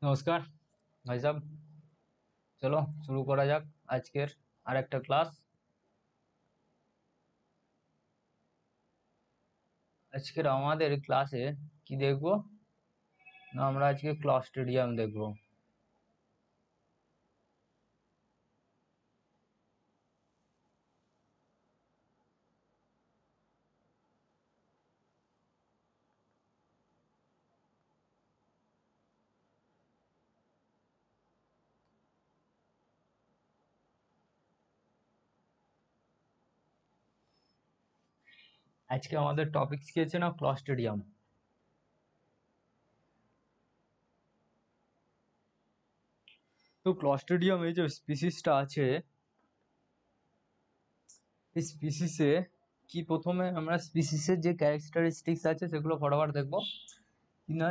নমস্কার ভাই সাহেব। চলো শুরু করা যাক আজকের আরেকটা ক্লাস। আজকের আমাদের ক্লাসে কি দেখব না, আমরা আজকে ক্লস্ট্রিডিয়াম দেখব। আজকে আমাদের টপিকস কি আছে না, ক্লস্ট্রিডিয়াম। তো ক্লস্ট্রিডিয়াম এই যে স্পিসিসটা আছে, এই স্পিসিসে কি প্রথমে আমরা স্পিসিসের যে ক্যারেক্টারিস্টিক্স আছে সেগুলো ফটাফট দেখবো কি না।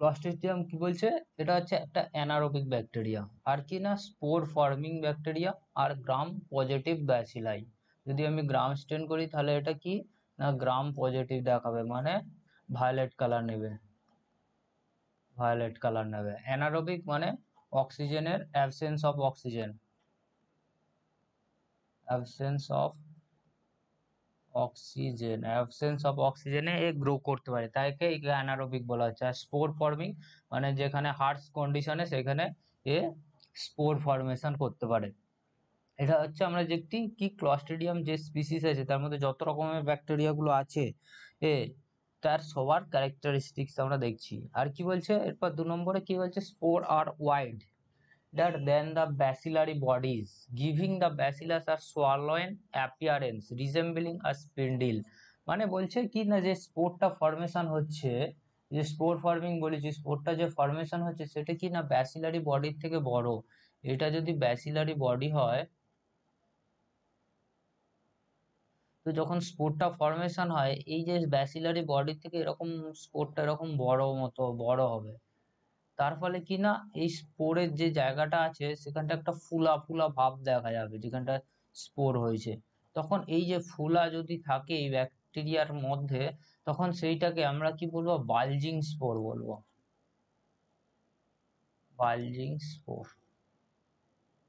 ক্লস্ট্রিডিয়াম কি বলছে, এটা হচ্ছে একটা অ্যানারোবিক ব্যাকটেরিয়া, আর কি না স্পোর ফর্মিং ব্যাকটেরিয়া, আর গ্রাম পজিটিভ ব্যাসিলাই। যদি আমি গ্রাম স্টেন করি তাহলে এটা কি না গ্রাম পজিটিভ দেখাবে, মানে ভায়োলেট কালার নেবে। ভায়োলেট কালার নেবে। অ্যানারোবিক মানে অক্সিজেনের absence of oxygen, absence of অক্সিজেনে এ গ্রো করতে পারে, তাইকে অ্যানারোবিক বলা হচ্ছে। আর স্পোর ফর্মিং মানে যেখানে হার্শ কন্ডিশনে সেখানে এ স্পোর ফরমেশন করতে পারে। এটা হচ্ছে আমরা যে একটি কি ক্লস্ট্রিডিয়াম যে স্পিসিস আছে তার মধ্যে যত রকমের ব্যাকটেরিয়া গুলো আছে এ তার সবার ক্যারেক্টারিস্টিক্স আমরা দেখছি। আর কি বলছে এরপর 2 নম্বরে কি বলছে, spore are wide that than the bacillary bodies, giving the bacillus a swollen appearance resembling a spindle। মানে বলছে কি না যে স্পোরটা ফরমেশন হচ্ছে, যে স্পোর ফর্মিং বলেছি, স্পোরটা যে ফরমেশন হচ্ছে সেটা কি না ব্যাসিলারি বডির থেকে বড়। এটা যদি ব্যাসিলারি বডি হয়, তো যখন স্পোরটা ফরমেশন হয় এই যে ব্যাসিলারি বডি থেকে এরকম স্পোরটা এরকম বড় মতো বড় হবে। তার ফলে কি না এই স্পোরের যে জায়গাটা আছে সেখানটা একটা ফুলা ফুলা ভাব দেখা যাবে যেখানটা স্পোর হয়েছে। তখন এই যে ফুলা যদি থাকে এই ব্যাকটেরিয়ার মধ্যে, তখন সেইটাকে আমরা কি বলবো, বালজিং স্পোর বলবো, বালজিং স্পোর।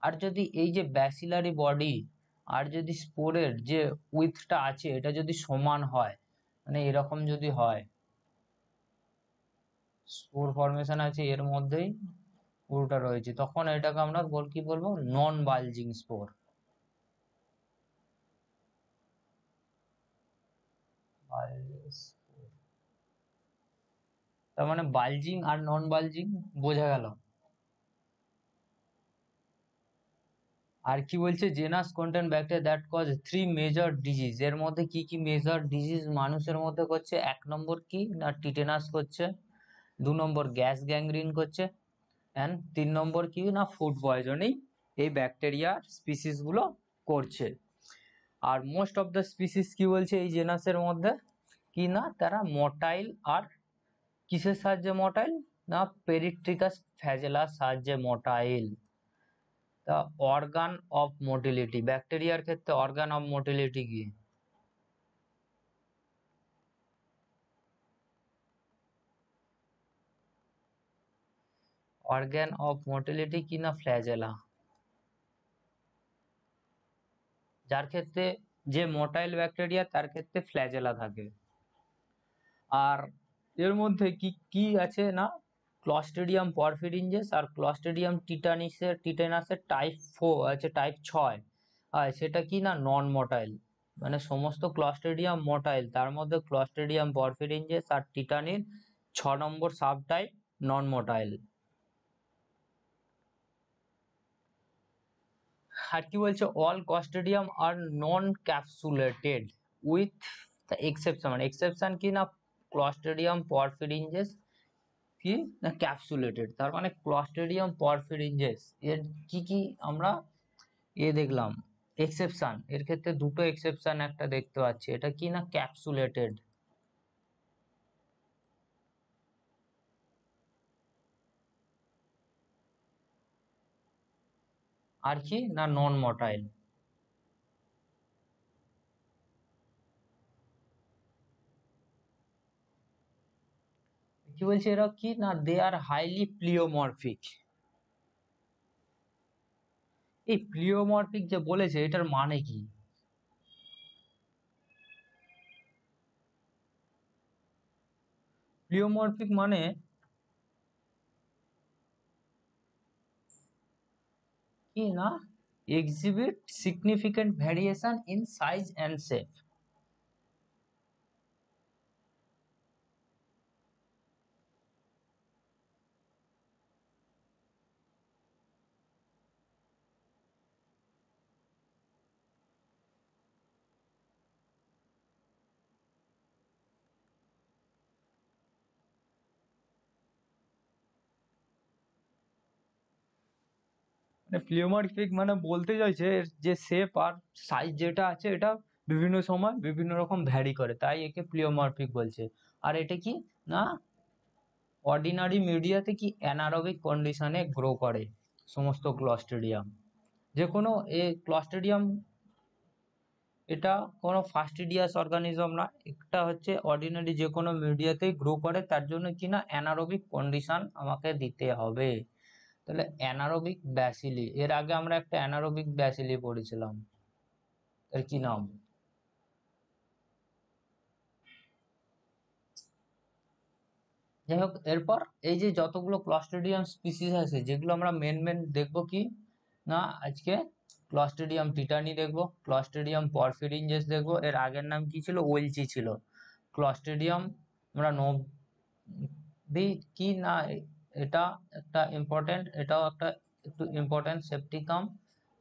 আর যদি এই যে ব্যাসিলারি বডি আর যদি স্পোরের যে উইথটা আছে এটা যদি সমান হয়, মানে এরকম যদি হয়, স্পোর ফরমেশন আছে এর মধ্যেই পুরোটা রয়েছে, তখন এটাকে আমরা কি বলবো, নন বালজিং স্পোর। তার মানে বালজিং আর নন বালজিং বোঝা গেল। আর কি বলছে, genus content bacteria that cause 3 major disease. এর মধ্যে কি কি মেজর ডিজিজ মানুষের মধ্যে করছে? 1 নম্বর কি না টিটেনাস করছে, 2 নম্বর গ্যাস গ্যাংগ্রিন করছে, অ্যান্ড 3 নম্বর কি না ফুড পয়জনিং এই ব্যাকটেরিয়ার স্পিসিস গুলো করছে। আর মোস্ট অফ দ্য স্পিসিস কি বলছে এই জেনাসের মধ্যে কি না তারা মোটাইল। আর কিসের সাহায্যে মোটাইল না পেরিট্রিকাস ফ্ল্যাজেলার সাহায্যে মোটাইল। তা অর্গান অফ মোটিলিটি, ব্যাকটেরিয়ার ক্ষেত্রে অর্গান অফ মোটিলিটি কি? অর্গান অফ মোটিলিটি কি না ফ্ল্যাজেলা, যার ক্ষেত্রে যে মোটাইল ব্যাকটেরিয়া তার ক্ষেত্রে ফ্ল্যাজেলা থাকে। আর এর মধ্যে কি কি আছে না ক্লস্ট্রিডিয়াম পরফিরিনজেস আর ক্লস্ট্রিডিয়াম টিটানাসের টাইপ 4 আছে, টাইপ 6 আর সেটা কি না নন মোটাইল। মানে সমস্ত ক্লস্ট্রিডিয়াম মোটাইল, তার মধ্যে ক্লস্ট্রিডিয়াম পরফিরিনজেস আর টিটানির 6 নম্বর সাব টাইপ নন মোটাইল। আর কি বলছে, all Clostridium are non capsulated with the exception, মানে এক্সেপশন কি না ক্লস্ট্রিডিয়াম পরফিরিনজেস কি না ক্যাপসুলেটেড। তার মানে ক্লস্ট্রিডিয়াম পরফিরিনজেস এর কি কি আমরা দেখলাম এক্সেপশন, এর ক্ষেত্রে দুটো এক্সেপশন একটা দেখতে পাচ্ছি, এটা কি না ক্যাপসুলেটেড, আর কি না নন মোটাইল। কি বলছে এরা কি না, দে আর হাইলি প্লিওমরফিক। এই প্লিওমরফিক যে বলেছে এটার মানে কি? প্লিওমরফিক মানে কি না, exhibit significant variation in size and shape. মানে প্লিওমরফিক মানে বলতে চাইছে এর যে শেপ আর সাইজ যেটা আছে এটা বিভিন্ন সময় বিভিন্ন রকম ভ্যারি করে, তাই একে প্লিওমরফিক বলছে। আর এটা কি না, অর্ডিনারি মিডিয়াতে কি অ্যানারোবিক কন্ডিশনে গ্রো করে সমস্ত ক্লস্ট্রিডিয়াম। যে কোনো এ ক্লস্ট্রিডিয়াম এটা কোনো ফাস্টিডিয়াস অর্গানিজম না, এটা হচ্ছে অর্ডিনারি যে কোনো মিডিয়াতেই গ্রো করে, তার জন্য কি না অ্যানারোবিক কন্ডিশন আমাকে দিতে হবে। তাহলে অ্যানারোবিক ব্যাসিলি, এর আগে আমরা একটা অ্যানারোবিক ব্যাসিলি পড়েছিলাম, এর কি নাম? যাই হোক, এরপর এই যে যতগুলো ক্লস্ট্রিডিয়াম স্পিসিস আছে যেগুলো আমরা মেন দেখবো কি না আজকে, ক্লস্ট্রিডিয়াম টিটানি দেখবো, ক্লস্ট্রিডিয়াম পরফিরিনজেস দেখবো, এর আগের নাম কি ছিল, ওয়েলচি ছিল। ক্লস্ট্রিডিয়াম আমরা নবি কি না, এটা একটা ইম্পর্টেন্ট, এটাও একটা একটু ইম্পর্টেন্ট সেপ্টিকাম।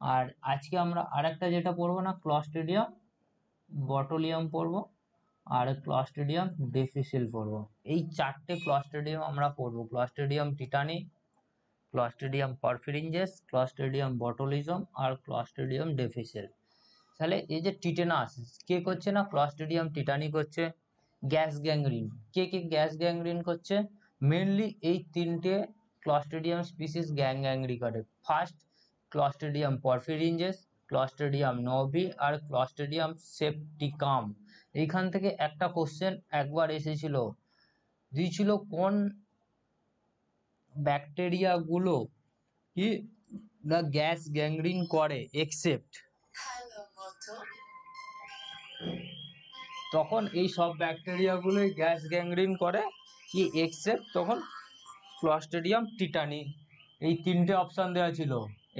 আর আজকে আমরা আরেকটা যেটা পড়বো না, ক্লস্ট্রিডিয়াম বটুলিয়াম পড়বো, আর ক্লস্ট্রিডিয়াম ডিফিসিল পড়বো। এই চারটে ক্লস্ট্রিডিয়াম আমরা পড়বো, Clostridium tetani, Clostridium perfringens, Clostridium botulism আর ক্লস্ট্রিডিয়াম ডিফিসিল। তাহলে এই যে টিটেনাস কে করছে না, ক্লস্ট্রিডিয়াম টিটানি করছে। গ্যাস গ্যাংগ্রিন কে কে গ্যাস গ্যাংগ্রিন করছে, মেনলি এই তিনটে ক্লস্ট্রিডিয়াম স্পিসিস গ্যাংগ্রি করে। First Clostridium perfringens, Clostridium novyi আর ক্লস্ট্রিডিয়াম সেপ্টিকাম। এইখান থেকে একটা কোশ্চেন একবার এসেছিল, দিয়েছিল কোন ব্যাকটেরিয়া গুলো কি না গ্যাস গ্যাংগ্রিন করে এক্সেপ্ট, তখন এই সব ব্যাকটেরিয়াগুলোই গ্যাস গ্যাংগ্রিন করে কি এক্সেপ্ট তখন ক্লস্ট্রিডিয়াম টিটানি। এই তিনটে অপশন দেওয়া ছিল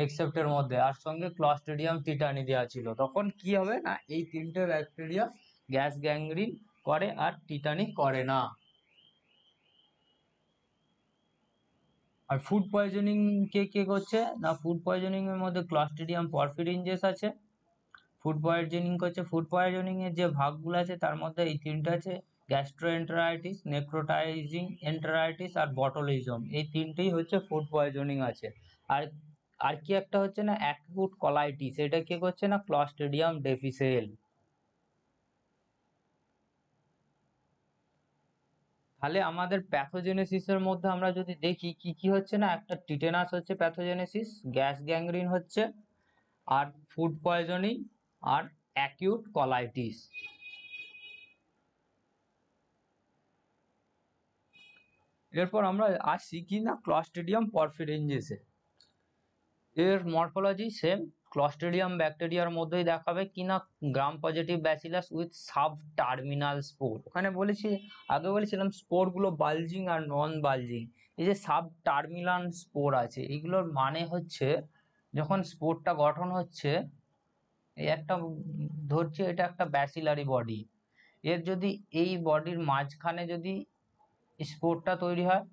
এক্সেপ্টের মধ্যে, আর সঙ্গে ক্লস্ট্রিডিয়াম টিটানি দেওয়া ছিল, তখন কি হবে না এই তিনটে ব্যাকটেরিয়া গ্যাস গ্যাংগ্রিন করে আর টিটানি করে না। আর ফুড পয়জনিং কে কে করছে না, ফুড পয়জনিং এর মধ্যে ক্লস্ট্রিডিয়াম পরফিরিনজেস আছে ফুড পয়জনিং করছে। ফুড পয়জনিং এর যে ভাগগুলো আছে তার মধ্যে এই তিনটা আছে, গ্যাস্ট্রোএন্টারাইটিস, নেক্রোটাইজিং এন্টারাইটিস আর বটুলিজম, এই তিনটেই হচ্ছে ফুড পয়জনিং আছে। আর আর কি একটা হচ্ছে না অ্যাকিউট কলাইটিস, এটা কে করছে না, ক্লস্ট্রিডিয়াম ডিফিসিল। তাহলে আমাদের প্যাথোজেনেসিসের মধ্যে আমরা যদি দেখি কি কি হচ্ছে না, একটা টিটেনাস হচ্ছে প্যাথোজেনেসিস, গ্যাস গ্যাংগ্রিন হচ্ছে, আর ফুড পয়জনিং আর অ্যাকিউট কলাইটিস। এরপর আমরা আসছি কি না ক্লস্ট্রিডিয়াম পরফিরিনজেসে। এর মরফোলজি সেম ক্লস্ট্রিডিয়াম ব্যাকটেরিয়ার মধ্যেই দেখাবে কি না gram positive bacillus with sub terminal spore. ওখানে বলেছি আগে বলেছিলাম স্পোর গুলো বালজিং আর নন বালজিং। এই যে সাব টার্মিনাল স্পোর আছে এগুলোর মানে হচ্ছে যখন স্পোরটা গঠন হচ্ছে, এই একটা ধরছি এটা একটা ব্যাসিলারি বডি, এর যদি এই বডির মাঝখানে যদি স্পোরটা তৈরি হয়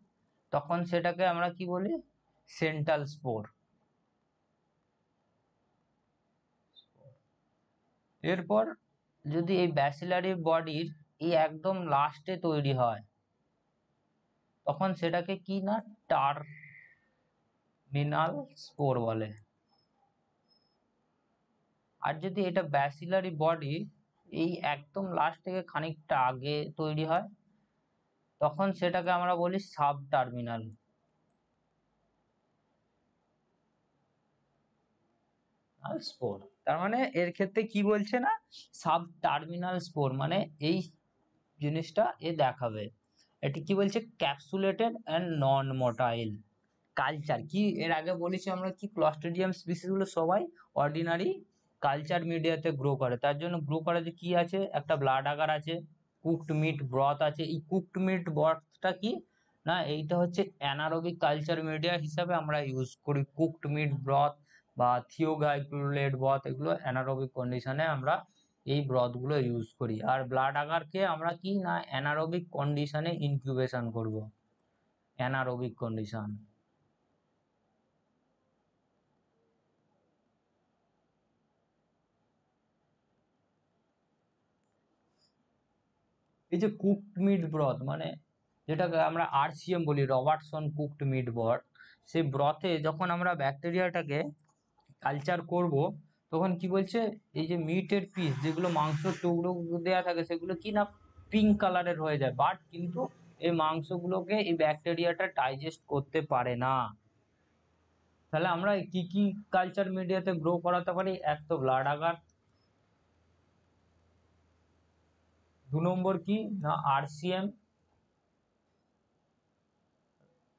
তখন সেটাকে আমরা কি বলি, সেন্ট্রাল স্পোর। এরপর যদি এই ব্যাসিলারি বডির এই একদম লাস্টে তৈরি হয় তখন সেটাকে কি না টার্মিনাল স্পোর বলে। আর যদি এটা ব্যাসিলারি বডি এই একদম লাস্ট থেকে খানিকটা আগে তৈরি হয় তখন সেটাকে আমরা বলি সাব টার্মিনাল স্পোর। তার মানে এর ক্ষেত্রে কি বলছে না, সাব টার্মিনাল স্পোর মানে এই জিনিসটা এ দেখাবে। এটি কি বলছে, ক্যাপসুলেটেড অ্যান্ড নন মোটাইল কালচার। কি এর আগে বলেছি আমরা কি ক্লস্ট্রিডিয়াম স্পিসিস গুলো সবাই অর্ডিনারি কালচার মিডিয়াতে গ্রো করে। তার জন্য গ্রো করে যে কি আছে, একটা ব্লাড আগার আছে, কুকড মিট ব্রথ আছে। এই কুকড মিট ব্রথটা কি না, এইটা হচ্ছে অ্যানারোবিক কালচার মিডিয়া হিসাবে আমরা ইউজ করি। কুকড মিট ব্রথ বা থিওগাইক্লোলেট ব্রথ, এগুলো অ্যানারোবিক কন্ডিশনে আমরা এই ব্রথ গুলো ইউজ করি। আর ব্লাড আগারকে আমরা কি না অ্যানারোবিক কন্ডিশনে ইনকিউবেশন করব, অ্যানারোবিক কন্ডিশন। এই যে কুকড মিট ব্রথ মানে যেটাকে আমরা আরসিএম বলি, রবার্টসন কুকড মিট ব্রথ, সেই ব্রথে যখন আমরা ব্যাকটেরিয়াটাকে কালচার করব, তখন কি বলছে, এই যে মিটের পিস যেগুলো মাংস টুকরো দেওয়া থাকে সেগুলো কি না পিঙ্ক কালারের হয়ে যায়, বাট কিন্তু এই মাংসগুলোকে এই ব্যাকটেরিয়াটা ডাইজেস্ট করতে পারে না। তাহলে আমরা কি কি কালচার মিডিয়াতে গ্রো করাতে পারি, এক তো ব্লাড আগার, 2 নম্বর কি না আরসিএম,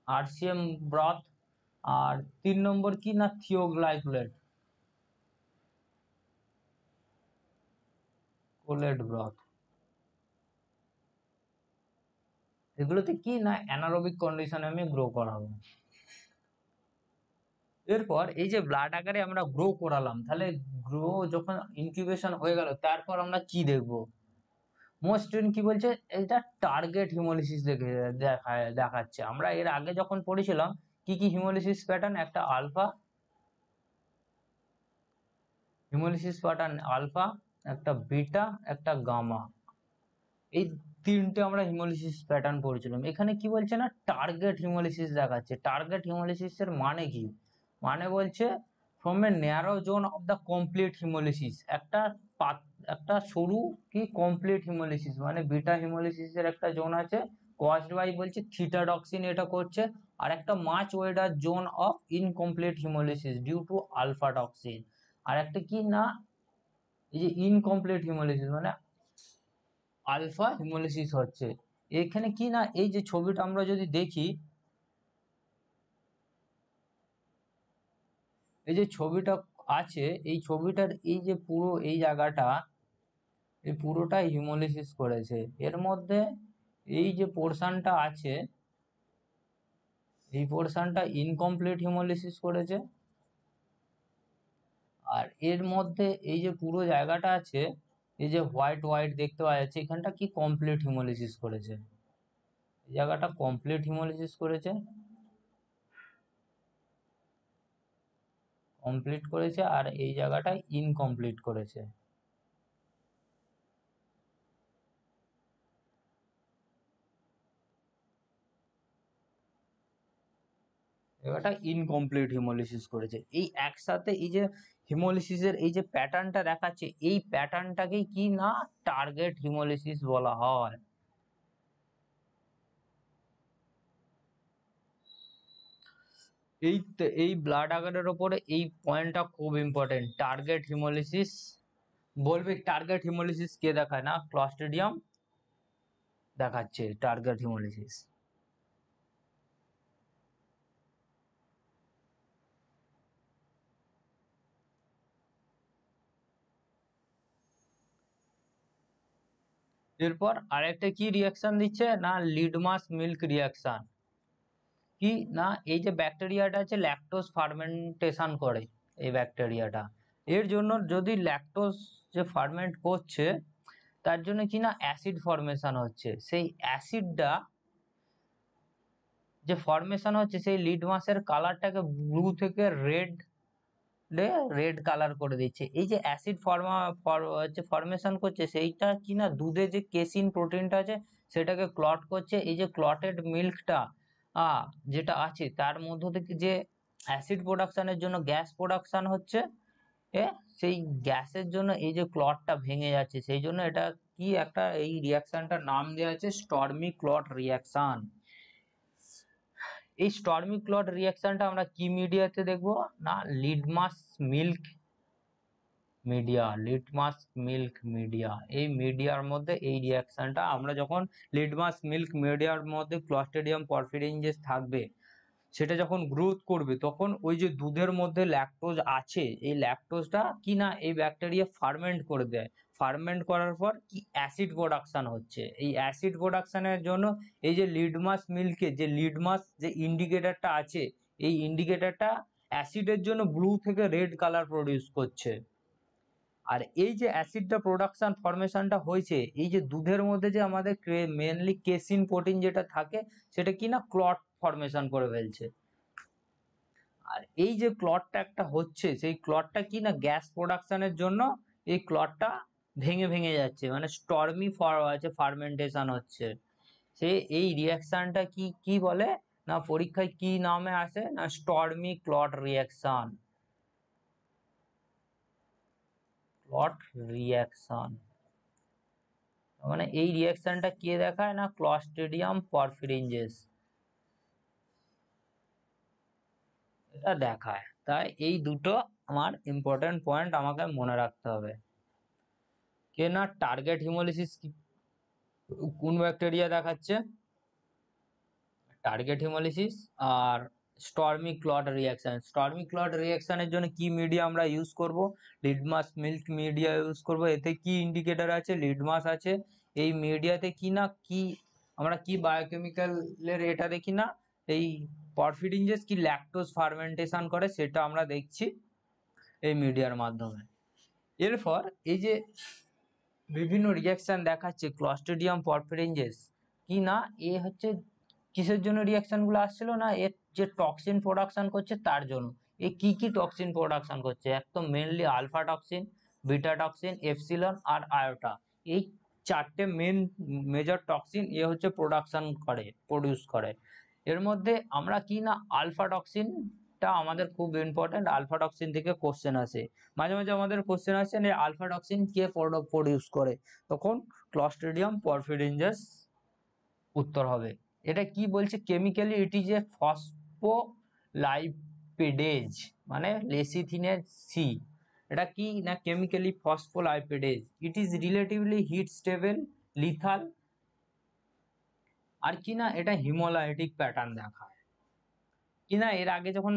আরসিএম ব্রথ, আর 3 নম্বর কি না থিওগ্লাইকোলেট কোলেট ব্রথ। এগুলোতে কি না অ্যানারোবিক কন্ডিশনে আমি গ্রো করাবো। এরপর এই যে ব্লাড আকারে আমরা গ্রো করালাম, তাহলে গ্রো যখন ইনকিউবেশন হয়ে গেল, তারপর আমরা কি দেখবো, মোস্ট কি বলছে, এটা টার্গেট হিমোলিসিস দেখাচ্ছে। আমরা এর আগে যখন পড়েছিলাম কি কি হিমোলিসিস প্যাটার্ন, একটা আলফা হিমোলিসিস প্যাটার্ন, আলফা, একটা বিটা, একটা গামা, এই 3টে আমরা হিমোলিসিস প্যাটার্ন পড়েছিলাম। এখানে কি বলছে না টার্গেট হিমোলিসিস দেখাচ্ছে। টার্গেট হিমোলিসিস এর মানে কি, মানে বলছে from a narrow zone of the complete haemolysis, একটা সরু কি কমপ্লিট হিমোলিসিস মানে বিটা হিমোলিসিস এর একটা জোন আছে, কজড বাই বলছে থিটা টক্সিন এটা করছে। আর একটা much wider zone of incomplete haemolysis due to alpha toxin. আর একটা কি না এই যে ইনকমপ্লিট হিমোলিসিস মানে আলফা হিমোলিসিস হচ্ছে। এখানে কি না এই যে ছবিটা আমরা যদি দেখি, এই যে ছবিটা আছে, এই ছবিটার এই যে পুরো এই জায়গাটা, এই পুরোটা হিমোলিসিস করেছে। এর মধ্যে এই যে পোর্শনটা আছে, এই পোর্শনটা ইনকমপ্লিট হিমোলিসিস করেছে। আর এর মধ্যে এই যে পুরো জায়গাটা আছে, এই যে হোয়াইট হোয়াইট দেখতে পাওয়া যাচ্ছে, এখানটা কি কমপ্লিট হিমোলিসিস করেছে, এই জায়গাটা কমপ্লিট হিমোলিসিস করেছে, কমপ্লিট করেছে। আর এই জায়গাটা ইনকমপ্লিট করেছে, জায়গাটা ইনকমপ্লিট হিমোলিসিস করেছে। এই একসাথে এই যে হিমোলিসিসের এই যে প্যাটার্নটা দেখাচ্ছে, এই প্যাটার্নটাকেই কি না টার্গেট হিমোলিসিস বলা হয়। এই ব্লাড আগারের ওপরে এই পয়েন্টটা খুব ইম্পর্টেন্ট, টার্গেট হিমোলিসিস। বলবে টার্গেট হিমোলিসিস কে দেখায় না, ক্লস্ট্রিডিয়াম দেখাচ্ছে টার্গেট হিমোলিসিস। এরপর আরেকটা কি রিয়াকশন দিচ্ছে না, লিডমাস মিল্ক রিয়াকশন। কি না এই যে ব্যাকটেরিয়াটা আছে ল্যাকটোজ ফার্মেন্টেশন করে, এই ব্যাকটেরিয়াটা এর জন্য যদি ল্যাকটোজ যে ফার্মেন্ট করছে, তার জন্য কি না অ্যাসিড ফর্মেশন হচ্ছে। সেই অ্যাসিডটা যে ফর্মেশন হচ্ছে, সেই লিডমাসের কালারটাকে ব্লু থেকে রেড কালার করে দিচ্ছে। এই যে অ্যাসিড ফর্মেশন করছে, সেইটা কি না দুধে যে কেসিন প্রোটিনটা আছে সেটাকে ক্লট করছে। এই যে ক্লটেড মিল্কটা যেটা আছে, তার মধ্য থেকে যে অ্যাসিড প্রোডাকশনের জন্য গ্যাস প্রোডাকশন হচ্ছে, সেই গ্যাসের জন্য এই যে ক্লটটা ভেঙে যাচ্ছে, সেই জন্য এটা কি একটা এই রিয়াকশনটার নাম দেওয়া আছে স্টর্মি ক্লট রিয়াকশন। এই স্টর্মি ক্লট রিয়াকশনটা আমরা কি মিডিয়াতে দেখবো না, litmus milk media, litmus milk media, এই মিডিয়ার মধ্যে এই রিয়াকশনটা আমরা যখন লিটমাস মিল্ক মিডিয়ার মধ্যে ক্লস্ট্রিডিয়াম পরফিরিনজেস থাকবে, সেটা যখন গ্রোথ করবে তখন ওই যে দুধের মধ্যে ল্যাকটোজ আছে, এই ল্যাকটোজটা কি না এই ব্যাকটেরিয়া ফার্মেন্ট করে দেয়। ফার্মেন্ট করার পর কি অ্যাসিড প্রোডাকশন হচ্ছে, এই অ্যাসিড প্রোডাকশনের জন্য এই যে লিটমাস মিল্কে যে লিটমাস যে ইন্ডিকেটরটা আছে, এই ইন্ডিকেটরটা অ্যাসিডের জন্য ব্লু থেকে রেড কালার প্রডিউস করছে। আর এই যে অ্যাসিডটা প্রোডাকশন ফরমেশনটা হয়েছে, এই যে দুধের মধ্যে যে আমাদের মেনলি কেসিন প্রোটিন যেটা থাকে, সেটা কি না ক্লট ফরমেশন করে ফেলছে। আর এই যে ক্লটটা একটা হচ্ছে, সেই ক্লটটা কি না গ্যাস প্রোডাকশনের জন্য এই ক্লটটা ভেঙে ভেঙে যাচ্ছে, মানে স্টর্মি আছে ফার্মেন্টেশন হচ্ছে। সে এই রিয়াকশনটা কি কি বলে না, পরীক্ষায় কি নামে আসে না, stormy clot reaction, clot reaction. মানে এই রিয়াকশনটা কে দেখায় না, ক্লস্ট্রিডিয়াম পরফিরিনজেস এটা দেখায়। তাই এই দুটো আমার ইম্পর্টেন্ট পয়েন্ট আমাকে মনে রাখতে হবে। কে না টার্গেট হিমোলিসিস কোন ব্যাকটেরিয়া দেখাচ্ছে, টার্গেট হিমোলিসিস। আর stormy clot reaction, stormy clot রিয়াকশনের জন্য কি মিডিয়া আমরা ইউজ করব, লিটমাস মিল্ক মিডিয়া ইউজ করব। এতে কি ইন্ডিকেটর আছে, লিটমাস আছে। এই মিডিয়াতে কি না কি আমরা কি বায়োকেমিক্যালের এটা দেখি না, এই পরফিরিনজেস কি ল্যাকটোজ ফার্মেন্টেশন করে সেটা আমরা দেখছি এই মিডিয়ার মাধ্যমে। এরপর এই যে বিভিন্ন রিয়াকশন দেখাচ্ছে ক্লস্ট্রিডিয়াম পরফিরিনজেস কি না, এ হচ্ছে কিসের জন্য রিয়াকশন গুলো আসছিল না, এর যে টক্সিন প্রোডাকশন করছে তার জন্য। এ কি কি টক্সিন প্রোডাকশন করছে, এক তো mainly alpha toxin, beta toxin, epsilon আর আয়োটা, এই চারটে মেজর টক্সিন এ হচ্ছে প্রডিউস করে। এর মধ্যে আমরা কি না আলফা টক্সিনটা আমাদের খুব ইম্পর্টেন্ট, আলফা টক্সিন থেকে কোশ্চেন আসে মাঝে মাঝে, আমাদের কোশ্চেন আসে যে আলফা টক্সিন কে প্রডিউস করে, তখন ক্লস্ট্রিডিয়াম পরফিরিনজেস উত্তর হবে। এটা কি বলছে কেমিক্যালি, ইট ইজ এ ফসফোলাইপিডেজ, মানে লেসিথিনের সি। এটা কি না chemically phospholipase, it is relatively heat stable, lethal. আর কি না এটা হিমোলাইটিক প্যাটার্ন দেখায়। কি না এর আগে যখন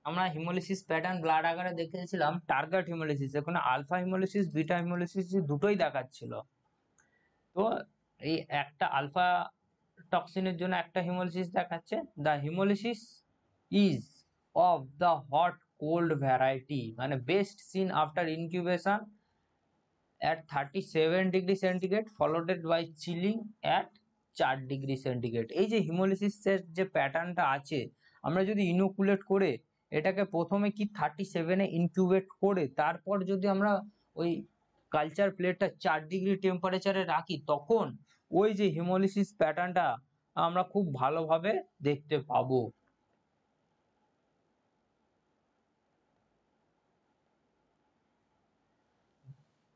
আমরা হিমোলিসিস প্যাটার্ন ব্লাড আকারে দেখেছিলাম টার্গেট হিমোলিসিস, এখানে আলফা হিমোলিসিস বিটা হিমোলিসিস দুটোই দেখাচ্ছিল। তো এই একটা আলফা টক্সিনের জন্য একটা হিমোলিসিস দেখাচ্ছে, the haemolysis is of the hot cold variety, মানে best seen after incubation at 37 degree centigrade followed by chilling at 4 degree centigrade. এই যে হিমোলিসিসের যে প্যাটার্নটা আছে, আমরা যদি ইনোকুলেট করে এটাকে প্রথমে কি 37-এ ইনকিউবেট করে তারপর যদি আমরা ওই কালচার প্লেটটা 4 ডিগ্রি টেম্পারেচারে রাখি, তখন ওই যে হিমোলিসিস প্যাটার্নটা আমরা খুব ভালোভাবে দেখতে পাবো।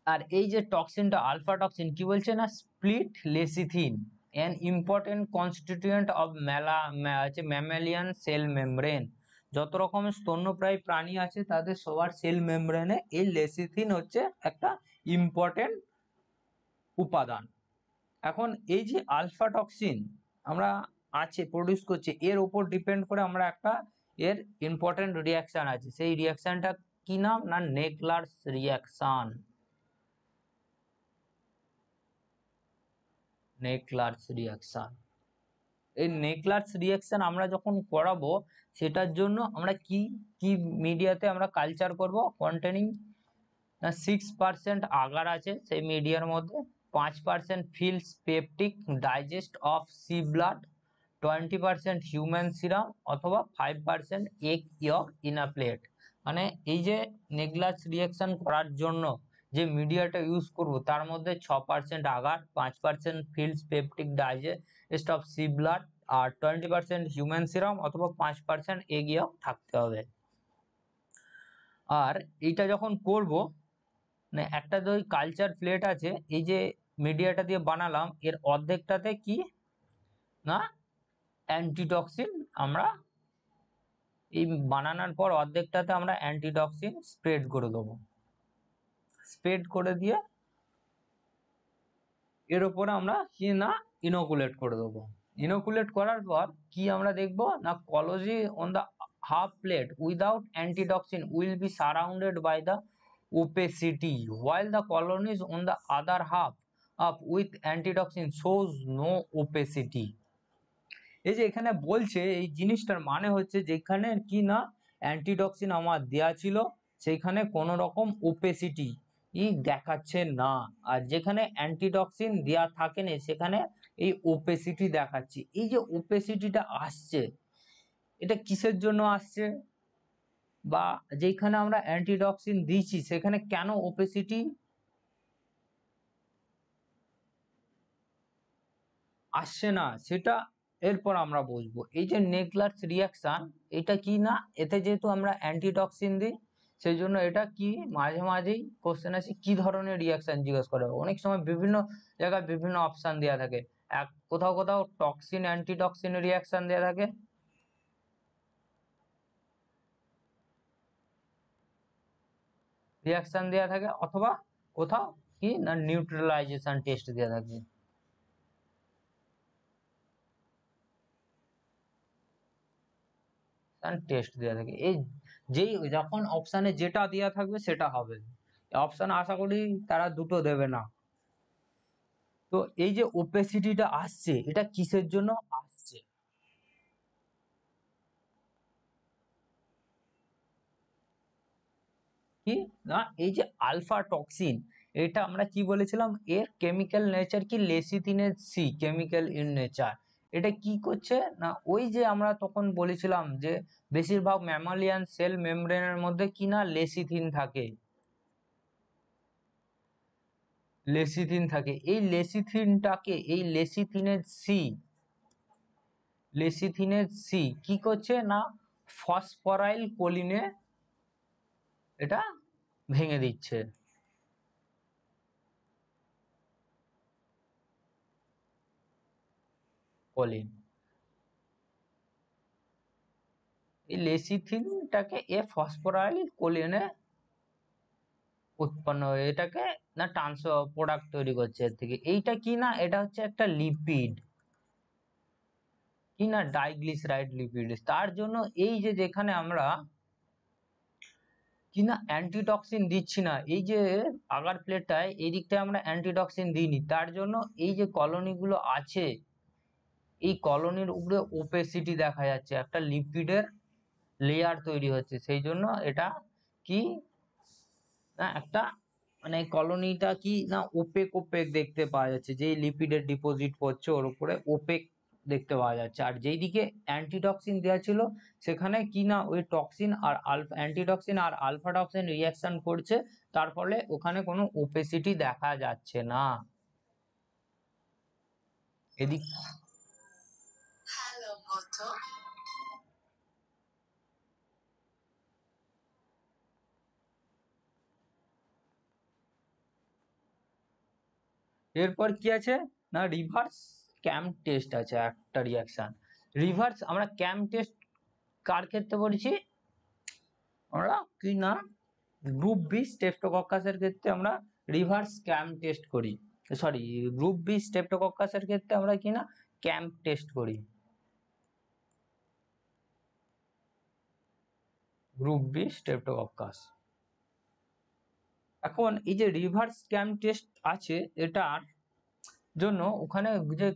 আর এই যে টক্সিনটা আলফা টক্সিন কি বলছে না, split lecithin an important constituent of mammalian cell membrane. যত রকমের স্তন্যপ্রায়ী প্রাণী আছে তাদের সবার সেল মেমব্রেনে এই লেসিথিন হচ্ছে একটা ইম্পর্টেন্ট উপাদান। এখন এই যে আলফা টক্সিন আমরা আছে প্রডিউস করছে, এর উপর ডিপেন্ড করে আমরা একটা এর ইম্পর্টেন্ট রিয়াকশন আছে, সেই রিয়াকশনটা কি নাম না, নেকলার্স রিয়াকশন, নেকলার্স রিয়াকশন। এই নেকলার্স রিয়াকশন আমরা যখন করাবো, সেটার জন্য আমরা কি কি মিডিয়াতে আমরা কালচার করব, কন্টেনিং 6% আগার আছে সেই মিডিয়ার মধ্যে, 5% Fildes peptic digest of sea blood, 20% human serum অথবা 5% egg yolk in a plate. মানে এই যে নেকলার্স রিয়াকশন করার জন্য যে মিডিয়াটা ইউজ করব তার মধ্যে 6% agar, 5% Fildes peptic digest of sea blood আর 20% হিউম্যান সিরাম অথবা 5% এগ ইয়ক থাকতে হবে। আর এইটা যখন করব, মানে একটা যে কালচার প্লেট আছে, এই যে মিডিয়াটা দিয়ে বানালাম এর অর্ধেকটাতে কি না অ্যান্টিটক্সিন, আমরা এই বানানোর পর অর্ধেকটাতে আমরা অ্যান্টিটক্সিন স্প্রেড করে দেবো। স্প্রেড করে দিয়ে এর উপরে আমরা কি না ইনোকুলেট করে দেবো। ইনোকুলেট করার পর কি আমরা দেখবো না, colonies on the half plate without antitoxin will be surrounded by the opacity while the colonies on the other half up with antitoxin shows no opacity। এই যে এখানে বলছে এই জিনিসটার মানে হচ্ছে যেখানে কি না অ্যান্টিটক্সিন আমার দেয়া ছিল সেখানে কোনো রকম ওপেসিটি দেখাচ্ছে না, আর যেখানে অ্যান্টিটক্সিন দেয়া থাকে না সেখানে এই ওপেসিটি দেখাচ্ছে। এই যে ওপেসিটিটা আসছে এটা কিসের জন্য আসছে, বা যেখানে আমরা অ্যান্টিটক্সিন দিয়েছি সেখানে কেন ওপেসিটি আসছে না সেটা এরপর আমরা বুঝবো। এই যে নেগলার্স রিয়াকশন এটা কি না, এতে যেহেতু আমরা অ্যান্টিটক্সিন দিই সেই জন্য এটা কি মাঝে মাঝেই কোশ্চেন আসে কি ধরনের রিয়াকশন জিজ্ঞেস করে, অনেক সময় বিভিন্ন জায়গায় বিভিন্ন অপশন দেওয়া থাকে, কোথাও কোথাও টক্সিন অ্যান্টিটক্সিন রিয়াকশন দেওয়া থাকে, অথবা কোথাও কি না নিউট্রালাইজেশন টেস্ট দেওয়া থাকে। টেস্ট দেওয়া থাকে, এই যেই যখন অপশানে যেটা দেওয়া থাকবে সেটা হবে, অপশান আশা করি তারা দুটো দেবে না। তো এই যে ওপেসিটিটা আসছে এটা কিসের জন্য আসছে, কি না এই যে আলফা টক্সিন এটা আমরা কি বলেছিলাম এর কেমিক্যাল নেচার কি লেসিথিনের সি কেমিক্যাল ইন নেচার। এটা কি করছে না ওই যে আমরা তখন বলেছিলাম যে বেশিরভাগ ম্যামালিয়ান সেল মেমব্রেনের মধ্যে কি না লেসিথিন থাকে, এই লেসিথিনটাকে এই লেসিথিনের সি কি করছে না ফসফরাইল কোলিনে এটা ভেঙে দিচ্ছে। কোলিন এই লেসিথিনটাকে এ ফসফরাইল কোলিনে উৎপন্ন হয়ে এটাকে না ট্রান্স প্রোডাক্ট তৈরি করছে এর থেকে। এইটা কি না এটা হচ্ছে একটা লিপিড কি না ডাইগ্লিসারাইড লিপিড। তার জন্য এই যে যেখানে আমরা কি না অ্যান্টিটক্সিন দিচ্ছি না, এই যে আগার প্লেটটায় এই দিকটায় আমরা অ্যান্টিটক্সিন দিইনি, তার জন্য এই যে কলোনিগুলো আছে এই কলোনির উপরে ওপেসিটি দেখা যাচ্ছে, একটা লিপিডের লেয়ার তৈরি হচ্ছে, সেই জন্য এটা কি না একটা মানে কলোনিটা কি না ওপেক ওপেক দেখতে পাওয়া যাচ্ছে, যেই লিপিডের ডিপোজিট পড়ছে ওর উপরে ওপেক দেখতে পাওয়া যাচ্ছে। আর যেই দিকে অ্যান্টিটক্সিন দেওয়া ছিল সেখানে কি না ওই টক্সিন আর আলফা অ্যান্টিটক্সিন আর আলফা টক্সিন রিয়াকশন করছে, তার ফলে ওখানে কোনো ওপেসিটি দেখা যাচ্ছে না। এদিক এরপর কি আছে না রিভার্স ক্যাম টেস্ট আছে একটা রিয়াকশন। রিভার্স আমরা ক্যাম টেস্ট কার ক্ষেত্রে বলেছি, আমরা কি না গ্রুপ বি স্টেফটোকক্কাসের ক্ষেত্রে আমরা রিভার্স ক্যাম টেস্ট করি, সরি গ্রুপ বি স্টেফটোকক্কাসের ক্ষেত্রে আমরা কি না ক্যাম্প টেস্ট করি, গ্রুপ বি স্টেফটোকক্কাস। এখন এই যে রিভার্স ক্যাম টেস্ট আছে এটার জন্য ওখানে যে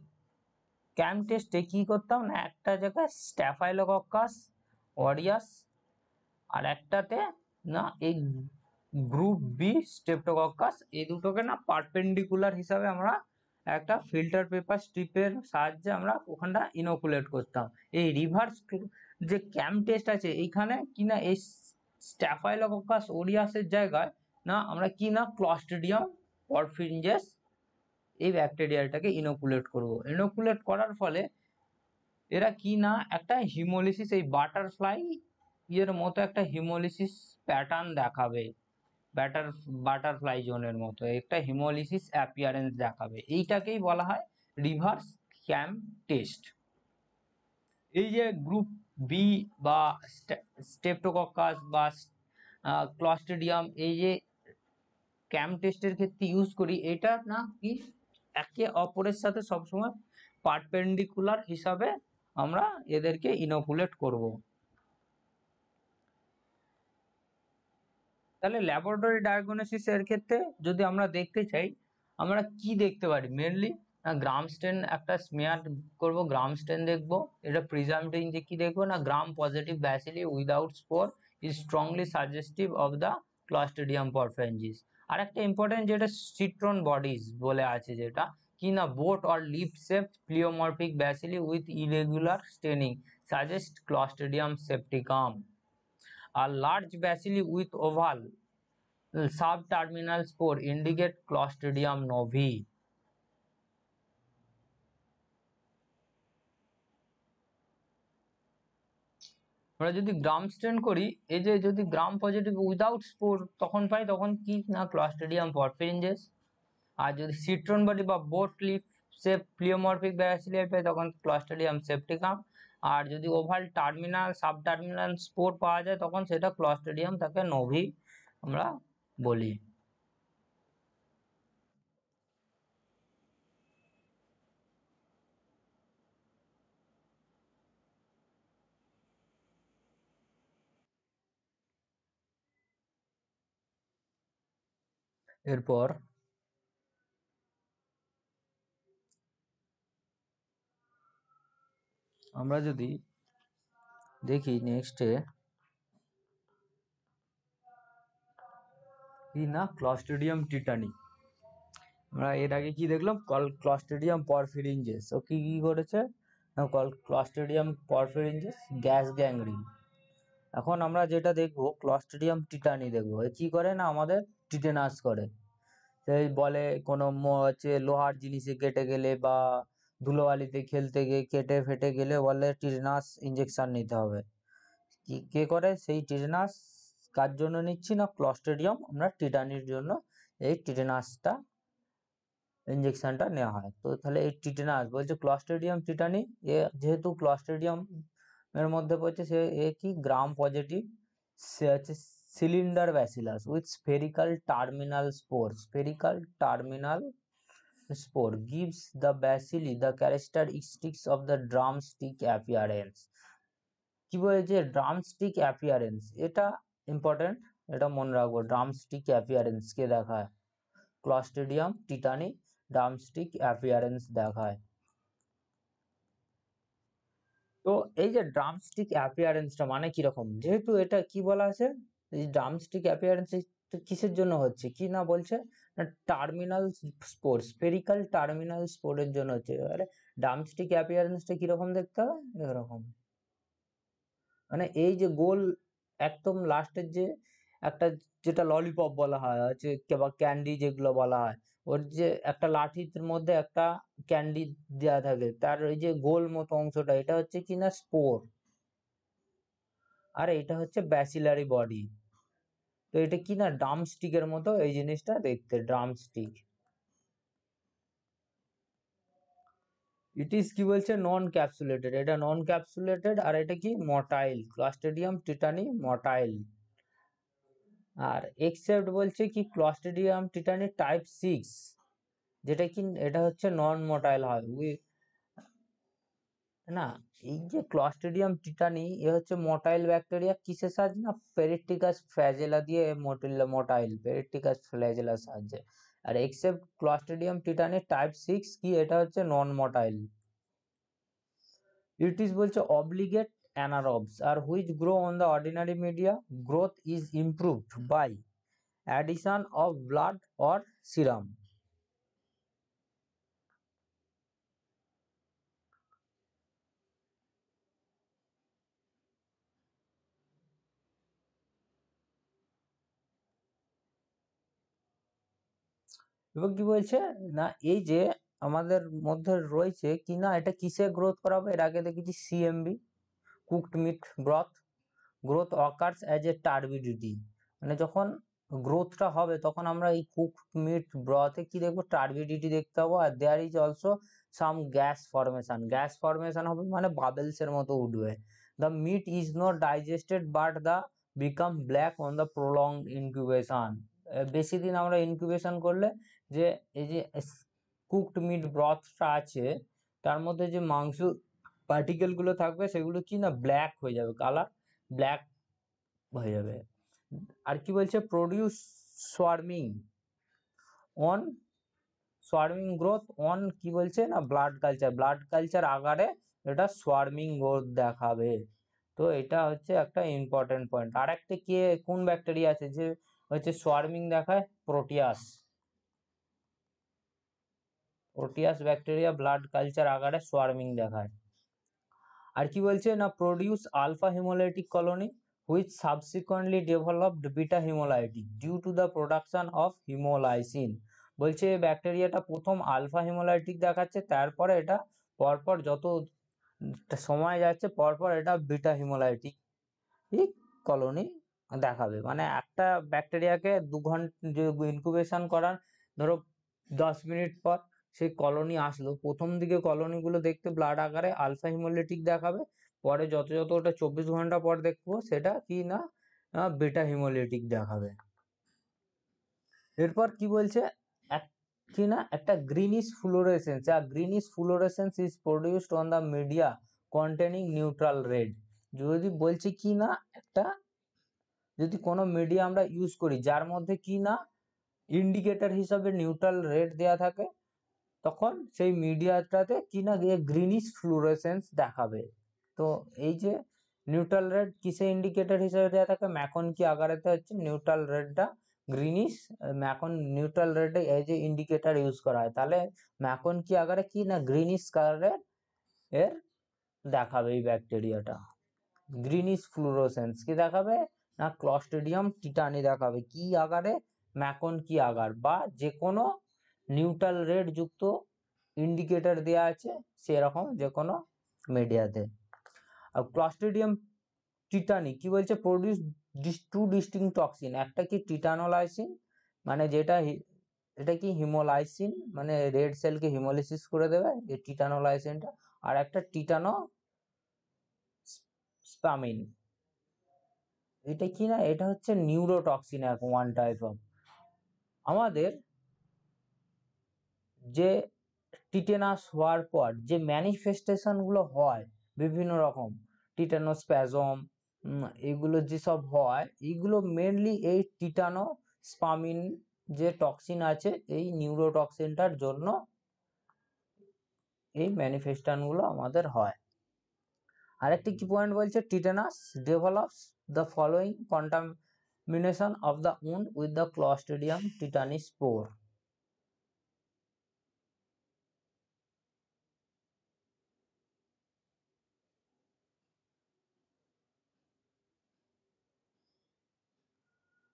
ক্যাম্প টেস্টে কি করতাম না একটা জায়গায় স্ট্যাফাইলোকক্কাস অরিয়াস আর একটাতে না এই গ্রুপ বি স্ট্রেপ্টোকক্কাস, এই দুটোকে না পারপেন্ডিকুলার হিসাবে আমরা একটা ফিল্টার পেপার স্ট্রিপের সাহায্যে আমরা ওখানটা ইনোকুলেট করতাম। এই রিভার্স যে ক্যাম্প টেস্ট আছে এইখানে কি না এই স্ট্যাফাইলোকক্কাস ওরিয়াসের জায়গায় না আমরা কি না ক্লস্ট্রিডিয়াম পরফিনজেস এই ব্যাকটেরিয়াটাকে ইনোকুলেট করব। ইনোকুলেট করার ফলে এরা কি না একটা হিমোলিসিস এই বাটারফ্লাই এর মতো একটা হিমোলিসিস প্যাটার্ন দেখাবে, বাটারফ্লাই জোনের মতো একটা হিমোলিসিস অ্যাপিয়ারেন্স দেখাবে, এইটাকেই বলা হয় রিভার্স ক্যাম টেস্ট। এই যে গ্রুপ বি বা স্টেপ্টোকক্কাস বা ক্লস্ট্রিডিয়াম এই যে ক্যাম টেস্টের ক্ষেত্রে ইউজ করি, এটা না কি একে অপরের সাথে সবসময় পারপেন্ডিকুলার হিসাবে আমরা এদেরকে ইনোকুলেট করব। তাহলে ল্যাবরেটরি ডায়াগনোসিস এর ক্ষেত্রে যদি আমরা দেখতে চাই, আমরা কি দেখতে পারি মেনলি, গ্রাম স্টেন একটা স্মেয়ার করব, গ্রাম স্টেন দেখবো, এটা প্রিজামটিং যে কি দেখবো না gram positive bacilli without spore is strongly suggestive of the Clostridium perfringens. আর একটা ইম্পর্টেন্ট যেটা সিট্রন বডিজ বলে আছে, যেটা কি না boat or leaf shape pleomorphic bacilli with irregular staining suggest Clostridium septicum. আর large bacilli with oval subterminal spore indicate Clostridium novi. আমরা যদি গ্রাম স্টেন করি, এই যে যদি গ্রাম পজিটিভ উইদাউট স্পোর তখন পাই, তখন কি না ক্লস্ট্রিডিয়াম পরফেরিঞ্জেস। আর যদি সিট্রন বডি বা বোট লিফ শেপ প্লিওমরফিক ব্যাসিলিয়ার পাই, তখন ক্লস্ট্রিডিয়াম সেপ্টিকাম। আর যদি ওভাল টার্মিনাল সাবটার্মিনাল স্পোর পাওয়া যায়, তখন সেটা ক্লস্ট্রিডিয়াম তাকে নোভি আমরা বলি। এরপর আমরা যদি দেখি নেক্সটে কি না ক্লস্ট্রিডিয়াম টিটানি। আমরা এর আগে কি দেখলাম, ক্লস্ট্রিডিয়াম পরফিরিঞ্জেস ও কি কি করেছে, ক্লস্ট্রিডিয়াম পরফিরিঞ্জেস গ্যাস গ্যাংগ্রিন। এখন আমরা যেটা দেখবো ক্লস্ট্রিডিয়াম টিটানি দেখবো, এ কি করে না আমাদের টিটেনাস করে। সেই বলে কোনো হচ্ছে লোহার জিনিসে কেটে গেলে বা ধুলোবালিতে খেলতে গিয়ে কেটে ফেটে গেলে বলে টিটেনাস ইঞ্জেকশন নিতে হবে। কি কে করে সেই টিটেনাস, কার জন্য নিচ্ছি না ক্লস্ট্রিডিয়াম আমরা টিটানির জন্য এই টিটেনাসটা ইঞ্জেকশনটা নেওয়া হয়। তো তাহলে এই টিটেনাস বলছে ক্লস্ট্রিডিয়াম টিটানি, এ যেহেতু ক্লস্ট্রিডিয়াম এর মধ্যে পড়ছে, সে এ কি গ্রাম পজিটিভ, সে হচ্ছে cylinder bacillus with spherical terminal spore. Spherical terminal spore gives the bacilli the characteristics of the drumstick appearance. কি বলেছে ড্রামস্টিক অ্যাপিয়ারেন্স, এটা ইম্পর্টেন্ট, এটা মনে রাখবো। ড্রামস্টিক অ্যাপিয়ারেন্স কে দেখায় ক্লস্ট্রিডিয়াম টিটানি, ড্রামস্টিক অ্যাপিয়ারেন্স দেখায়। তো এই যে ড্রামস্টিক অ্যাপিয়ারেন্সটা মানে কিরকম, যেহেতু এটা কি বলা আছে, এই ড্রামস্টিক অ্যাপিয়ারেন্স কিসের জন্য হচ্ছে কি না বলছে না টার্মিনাল স্পোর, স্ফেরিক্যাল টার্মিনাল স্পোরের জন্য হচ্ছে। এবারে ড্রামস্টিক অ্যাপিয়ারেন্সটা কিরকম দেখতে হবে, এরকম মানে এই যে গোল একদম লাস্টের যে একটা যেটা ললিপপ বলা হয় হচ্ছে বা ক্যান্ডি যেগুলো বলা হয়, ওর যে একটা লাঠির মধ্যে একটা ক্যান্ডি দেওয়া থাকে, তার ওই যে গোল মতো অংশটা, এটা হচ্ছে কিনা স্পোর, আর এটা হচ্ছে ব্যাসিলারি বডি। তো এটা কিনা ড্রামস্টিকের মতো এই জিনিসটা দেখতে, ড্রামস্টিক। ইট ইজ কি বলছে নন ক্যাপসুলেটেড, এটা নন ক্যাপসুলেটেড, আর এটা কি মটাইল, ক্লস্ট্রিডিয়াম টিটানি মটাইল। আর এক্সেপ্ট বলছে কি ক্লস্ট্রিডিয়াম টিটানি টাইপ 6, যেটা কি এটা হচ্ছে নন মোটাইল হয় না। এই যে ক্লস্ট্রিডিয়াম টিটানি এ হচ্ছে মোটাইল ব্যাকটেরিয়া, কিসের সাহায্যে না পেরিটিকাস ফ্ল্যাজেলা দিয়ে মোটাইল পেরিটিকাস ফ্ল্যাজেলার সাহায্যে। আর এক্সেপ্ট ক্লস্ট্রিডিয়াম টিটানি টাইপ 6 কি এটা হচ্ছে নন মোটাইল। ইট ইজ বলছে অব্লিগেট অ্যানারোবস আর which grow on the ordinary media, growth is improved by addition of blood or serum. এবং কি বলছে না এই যে আমাদের মধ্যে রয়েছে কি না এটা কিসে গ্রোথ করাবে, এর আগে দেখেছি CMB cooked meat broth, growth occurs as a turbidity, মানে যখন গ্রোথটা হবে তখন আমরা এই কুকড মিট ব্রথে কি দেখবো টার্বিডিটি দেখতে পাবো। আর there is also some gas formation, gas formation হবে মানে বাবেলস এর মতো উঠবে। The meat is not digested but the become black on the prolonged incubation, বেশি দিন আমরা ইনকিউবেশন করলে যে এই যে কুকড মিট ব্রথটা আছে তার মধ্যে যে মাংস পার্টিকেল গুলো থাকবে সেগুলো কি না ব্ল্যাক হয়ে যাবে, কালার ব্ল্যাক হয়ে যাবে। আর কি বলছে প্রডিউস সোয়ার্মিং অন সোয়ার্মিং গ্রোথ অন কি বলছে না ব্লাড কালচার আকারে এটা সোয়ার্মিং গ্রোথ দেখাবে। তো এটা হচ্ছে একটা ইম্পর্টেন্ট পয়েন্ট। আর একটা কি কোন ব্যাকটেরিয়া আছে যে হচ্ছে সোয়ার্মিং দেখায়? প্রোটিয়াস ব্যাকটেরিয়া ব্লাড কালচার আকারে সোয়ার্মিং দেখায়। আর কি বলছে না produce alpha haemolytic colony which subsequently developed beta haemolytic due to the production of haemolysin. বলছে এই ব্যাকটেরিয়াটা প্রথম আলফা হিমোলাইটিক দেখাচ্ছে, তারপরে এটা পরপর যত সময় যাচ্ছে পরপর এটা বিটা হিমোলাইটিক কলোনি দেখাবে। মানে একটা ব্যাকটেরিয়াকে 2 ঘন্টা ইনকিউবেশন করার ধরো 10 মিনিট পর সেই কলোনি আসলো, প্রথম দিকে কলোনিগুলো দেখতে ব্লাড আকারে আলফা হিমোলাইটিক দেখাবে, পরে যত যত ওটা 24 ঘন্টা পর দেখবো সেটা কি না বেটা হিমোলাইটিক দেখাবে। এরপর কি বলছে কি না একটা greenish fluorescence, greenish fluorescence is produced on the media containing neutral red. যদি বলছে কি না একটা যদি কোনো মিডিয়া আমরা ইউজ করি যার মধ্যে কি না ইন্ডিকেটর হিসাবে নিউট্রাল রেড দেয়া থাকে, তখন সেই মিডিয়াটাতে কি না গ্রিনিশ ফ্লুরেসেন্স দেখাবে। তো এই যে নিউট্রাল রেড কিসে ইন্ডিকেটর হিসেবে দেওয়া থাকে? ম্যাকন কি আকারেতে হচ্ছে নিউট্রাল রেডটা গ্রিনিশ, ম্যাকন নিউট্রাল রেডে এই যে ইন্ডিকেটর ইউজ করা হয়, তাহলে ম্যাকন কি আকারে কি না গ্রিনিশ কালারের এর দেখাবে এই ব্যাকটেরিয়াটা। গ্রিনিশ ফ্লুরোসেন্স কি দেখাবে না ক্লস্ট্রিডিয়াম টিটানি দেখাবে কি আকারে? ম্যাকন কি আকার বা যে কোনো নিউট্রাল রেড যুক্ত ইন্ডিকেটর দেওয়া আছে সেরকম যে কোনো মিডিয়াতে। আর ক্লস্ট্রিডিয়াম টিটানি কি বলছে প্রডিউস 2 ডিস্টিংক্ট টক্সিন, একটা কি টিটানোলাইসিন মানে যেটা এটা কি হিমোলাইসিন মানে রেড সেলকে হিমোলাইসিস করে দেবে এই টিটানোলাইসিনটা, আর একটা টিটানো স্পামিন, এটা কি না এটা হচ্ছে নিউরোটক্সিন এক ওয়ান টাইপ অফ। আমাদের যে টিটেনাস হওয়ার পর যে ম্যানিফেস্টেশন গুলো হয় বিভিন্ন রকম টিটানোস্প্যাজম এগুলো যেসব হয় এইগুলো মেনলি এই টিটানো স্পামিন যে টক্সিন আছে এই নিউরোটক্সিনটার জন্য এই ম্যানিফেস্টেশন গুলো আমাদের হয়। আরেকটি কি পয়েন্ট বলছে tetanus develops the following contamination of the wound with the Clostridium tetany spore.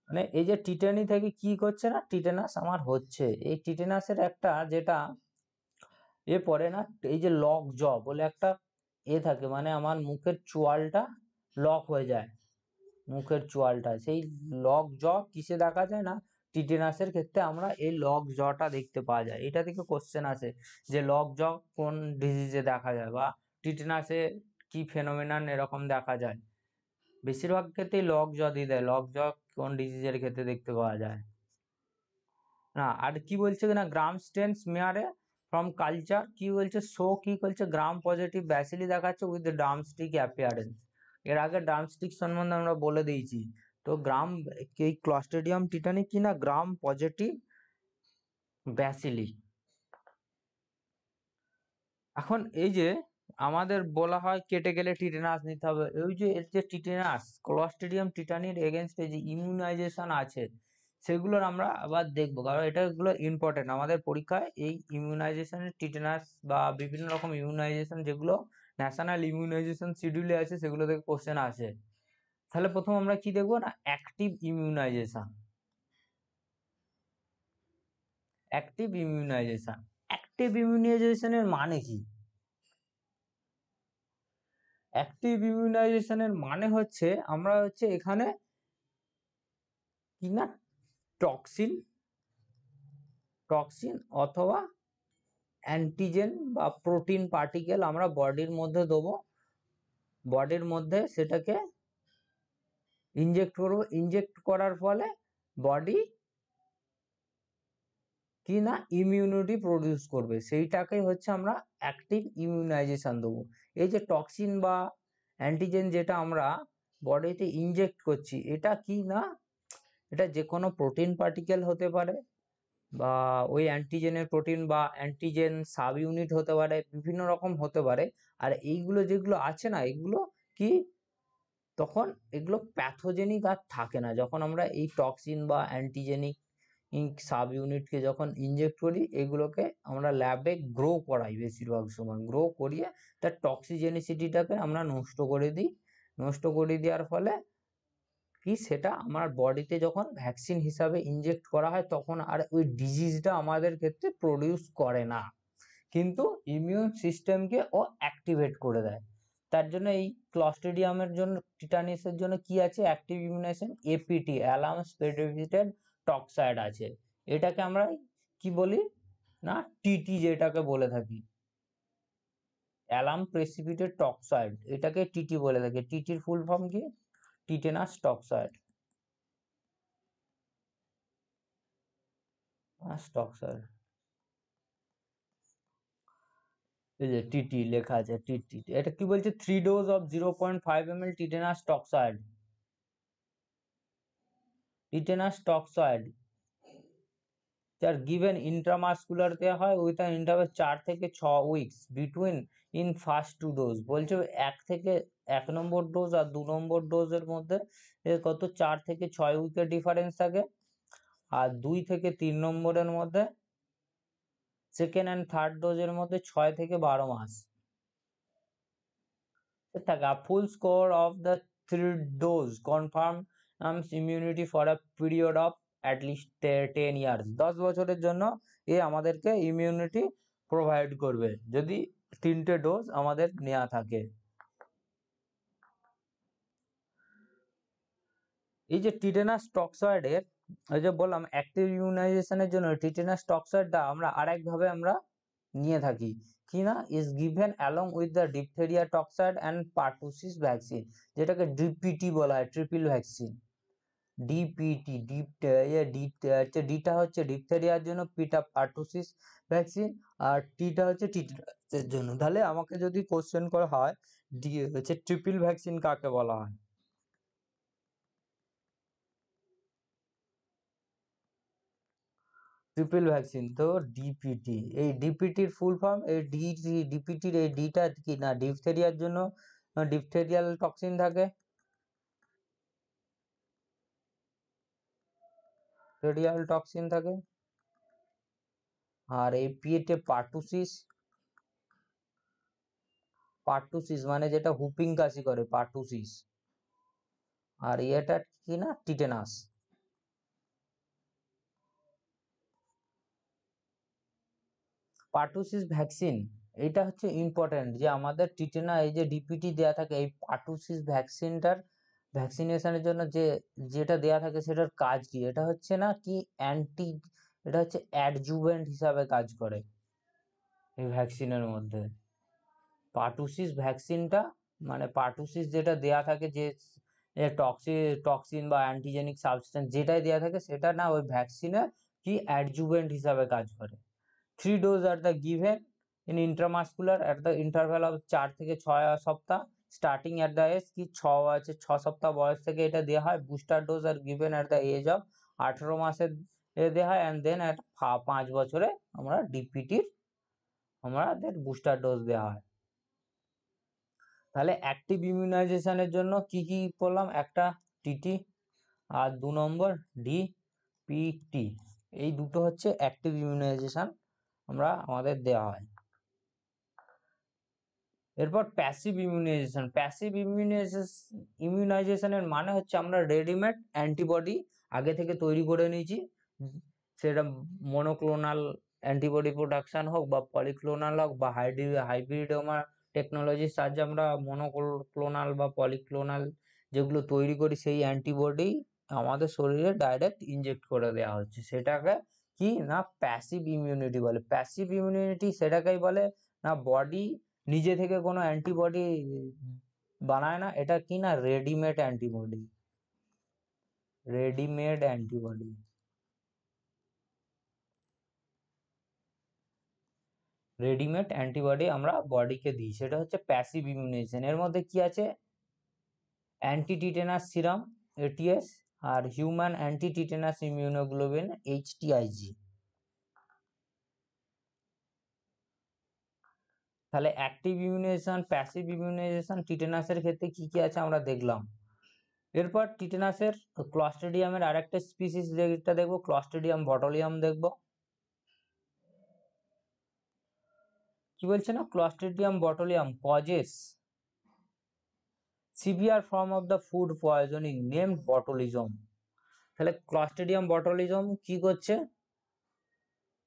মানে এই যে টিটানি থেকে কি করছে না টিটেনাস আমার হচ্ছে, এই টিটেনাসের একটা যেটা এ পড়ে না এই যে লক জ বলে একটা থাকে, মানে আমার মুখের চোয়ালটা লক হয়ে যায়, মুখের চোয়ালটা সেই লক জ কিসে দেখা যায় না টিটেনাসের ক্ষেত্রে আমরা এই লক জটা দেখতে পাওয়া যায়। এটা থেকে কোশ্চেন আসে যে লক জ কোন ডিজিজে দেখা যায় বা টিটেনাসে কি ফেনোমেনন এরকম দেখা যায়, বেশিরভাগ ক্ষেত্রেই লক জ দিয়ে দেয়, লক জ কোন ডিজিজের ক্ষেত্রে দেখতে পাওয়া যায় না। আর কি বলছে না গ্রাম স্টেন স্মিয়ারে ফ্রম কালচার কি বলছে শো কি বলছে গ্রাম পজিটিভ ব্যাসিলি দেখাচ্ছে উইথ ড্রামস্টিক অ্যাপিয়ারেন্স। এর আগে ড্রামস্টিক সম্বন্ধে আমরা বলে দিয়েছি। তো গ্রাম এই ক্লস্ট্রিডিয়াম টিটানি কি না গ্রাম পজিটিভ ব্যাসিলি। এখন এই যে আমাদের বলা হয় কেটে গেলে টিটেনাস নিতে হবে, ওই যে এর যে টিটেনাস ক্লস্ট্রিডিয়াম টিটানির এগেনস্টে যে ইমিউনাইজেশন আছে সেগুলোর আমরা আবার দেখবো, কারণ এটা এগুলো ইম্পর্টেন্ট আমাদের পরীক্ষায়। এই ইমিউনাইজেশনের টিটেনাস বা বিভিন্ন রকম ইমিউনাইজেশন যেগুলো ন্যাশনাল ইমিউনাইজেশন শিডিউলে আছে সেগুলো থেকে কোশ্চেন আসে। তাহলে প্রথম আমরা কি দেখবো না active immunisation. Active immunisation, active ইমিউনাইজেশনের মানে কি? অ্যাক্টিভ ইমিউনাইজেশনের মানে হচ্ছে আমরা হচ্ছে এখানে কি না টক্সিন টক্সিন অথবা অ্যান্টিজেন বা প্রোটিন পার্টিকেল আমরা বডির মধ্যে দেবো, বডির মধ্যে সেটাকে ইনজেক্ট করবো, ইনজেক্ট করার ফলে বডি কি না ইমিউনিটি প্রডিউস করবে, সেইটাকেই হচ্ছে আমরা অ্যাক্টিভ ইমিউনাইজেশন দেবো। এই যে টক্সিন বা অ্যান্টিজেন যেটা আমরা বডিতে ইনজেক্ট করছি, এটা কি না, এটা যে কোনো প্রোটিন পার্টিকেল হতে পারে, বা ওই অ্যান্টিজেনের প্রোটিন বা অ্যান্টিজেন সাব ইউনিট হতে পারে, বিভিন্ন রকম হতে পারে। আর এইগুলো যেগুলো আছে না, এগুলো কি তখন এগুলো প্যাথোজেনিক আর থাকে না। যখন আমরা এই টক্সিন বা অ্যান্টিজেনিক সাব ইউনিটকে যখন ইনজেক্ট করি, এগুলোকে আমরা ল্যাবে গ্রো করাই, বেশিরভাগ সময় গ্রো করিয়ে তার টক্সিজেনিসিটিটাকে আমরা নষ্ট করে দিই। নষ্ট করে দেওয়ার ফলে কি সেটা আমার বডিতে যখন ভ্যাকসিন হিসাবে ইনজেক্ট করা হয়, তখন আর ওই ডিজিজটা আমাদের ক্ষেত্রে প্রডিউস করে না, কিন্তু ইমিউন সিস্টেমকে ও অ্যাক্টিভেট করে দেয়। তার জন্য এই ক্লস্ট্রিডিয়ামের জন্য, টিটানিসের জন্য কি আছে, active immunisation APT, alum precipitated toxoid আছে। এটাকে আমরা কি বলি না, টিটি যেটাকে বলে থাকি, অ্যালার্ম প্রেসিপিটেড টক্সাইড, এটাকে টিটি বলে থাকি। টিটির ফুল ফর্ম কি, টিটেনাস টক্সাইড, টক্সাইড। এই যে টিটি লেখা আছে, টিটি, এটা কি বলছে, 3 dose of 0.5 ml tetanus toxoid. Tetanus toxoid যার গিভেন ইন্ট্রামাসকুলার দেওয়া হয় উইথ অ্যান ইন্টারভ্যাল 4 থেকে 6 weeks between in first 2 dose. বলছে 1 নম্বর ডোজ আর 2 নম্বর ডোজের মধ্যে কত 4 থেকে 6 উইকের ডিফারেন্স থাকে, আর 2 থেকে 3 নম্বরের মধ্যে, সেকেন্ড অ্যান্ড থার্ড ডোজের মধ্যে 6 থেকে 12 মাস থাকে। ফুল score of the 3 dose confirm immunity for a period of at least 10 years. 10 বছরের জন্য এ আমাদেরকে ইমিউনিটি প্রোভাইড করবে যদি 3টে ডোজ আমাদের নেওয়া থাকে। এই যে টিটেনাস টক্সয়েডের, এই যে বললাম অ্যাক্টিভ ইমিউনাইজেশনের জন্য টিটেনাস টক্সয়েডটা আমরা আরেকভাবে আমরা নিয়ে থাকি, কি না, is given along with the diphtheria toxoid and pertussis vaccine, যেটাকে ডিপিটি বলা হয়, ট্রিপল ভ্যাকসিন। ডিপিটি, ডিটা হচ্ছে ডিপথেরিয়ার জন্য, পিটা পার্টুসিস ভ্যাকসিন, আর টিটা হচ্ছে টিটানাসের জন্য। তাহলে আমাকে যদি কোশ্চেন করা হয় ডি হচ্ছে ট্রিপল ভ্যাকসিন কাকে বলা হয়, ট্রিপল ভ্যাকসিন তো ডিপিটি। এই ডিপিটির ফুল ফর্ম, এই ডিপিটির এই ডিটা কি না, ডিপথেরিয়ার জন্য ডিপথেরিয়াল টক্সিন থাকে, রেডিয়াল টক্সিন থাকে। আর এই পিএতে পার্টুসিস, পার্টুসিস মানে যেটা হুপিং কাশি করে, পার্টুসিস। আর এটা কি না, টিটেনাস। পার্টুসিস ভ্যাকসিন, এটা হচ্ছে ইম্পর্টেন্ট, যে আমাদের টিটেনা এই যে ডিপিটি দেয়া থাকে, এই পার্টুসিস ভ্যাকসিনটার ভ্যাকসিনেশনের জন্য যে যেটা দেয়া থাকে সেটার কাজ কি, এটা হচ্ছে না কি অ্যান্টি, এটা হচ্ছে অ্যাডজুভেন্ট হিসাবে কাজ করে এই ভ্যাকসিনের মধ্যে। পার্টুসিস ভ্যাকসিনটা মানে পার্টুসিস যেটা দেয়া থাকে, যে টক্সিন বা অ্যান্টিজেনিক সাবস্টেন্স যেটাই দেয়া থাকে, সেটা না ওই ভ্যাকসিনে কি অ্যাডজুভেন্ট হিসাবে কাজ করে। 3 dose are the given in intramuscular at the interval of 4 থেকে 6 সপ্তাহ, স্টার্টিং অ্যাট দ্য এজ কি 6 সপ্তাহ বয়স থেকে এটা দেওয়া হয়। Booster dose are given at the age of 18 মাসের দেওয়া হয়, অ্যান্ড দেন অ্যাট 5 বছরে আমরা ডিপিটির আমাদের বুস্টার ডোজ দেওয়া হয়। তাহলে অ্যাক্টিভ ইমিউনাইজেশনের জন্য কি কি বললাম, একটা টিটি আর 2 নম্বর ডিপিটি, এই দুটো হচ্ছে অ্যাক্টিভ ইমিউনাইজেশন আমরা আমাদের দেওয়া হয়। এরপর প্যাসিভ ইমিউনাইজেশন। প্যাসিভ ইমিউনাইজেশনের মানে হচ্ছে আমরা রেডিমেড অ্যান্টিবডি আগে থেকে তৈরি করে নিয়েছি, সেটা মনোক্লোনাল অ্যান্টিবডি প্রোডাকশন হোক বা পলিক্লোনাল হোক বা হাইব্রিডোমা টেকনোলজির সাহায্যে আমরা মনোক্লোনাল বা পলিক্লোনাল যেগুলো তৈরি করি, সেই অ্যান্টিবডি আমাদের শরীরে ডাইরেক্ট ইনজেক্ট করে দেওয়া হচ্ছে, সেটাকে কি না প্যাসিভ ইমিউনিটি বলে। প্যাসিভ ইমিউনিটি সেটাকেই বলে না বডি নিজে থেকে কোনো অ্যান্টিবডি বানায় না, এটা কি না readymade antibody, readymade antibody. Readymade antibody আমরা বডিকে দিই, সেটা হচ্ছে প্যাসিভ ইমিউনাইজেশন। এর মধ্যে কি আছে? অ্যান্টি টিটেনাস সিরাম এটিএস আর হিউম্যান অ্যান্টি টিটেনাস ইমিউনোগ্লোবিন এইচটিআইজি। তাহলে অ্যাক্টিভ ইমিউনাইজেশন, প্যাসিভ ইমিউনাইজেশন টিটেনাসের ক্ষেত্রে কি কি আছে আমরা দেখলাম। এরপর টিটেনাসের ক্লস্ট্রিডিয়ামের আরেকটা স্পিসিস যেটা দেখবো, ক্লস্ট্রিডিয়াম বটুলিয়াম দেখবো। কি বলছে না, Clostridium botulinum causes severe form of the food poisoning named botulism. তাহলে ক্লস্ট্রিডিয়াম বটুলিজম কি করছে?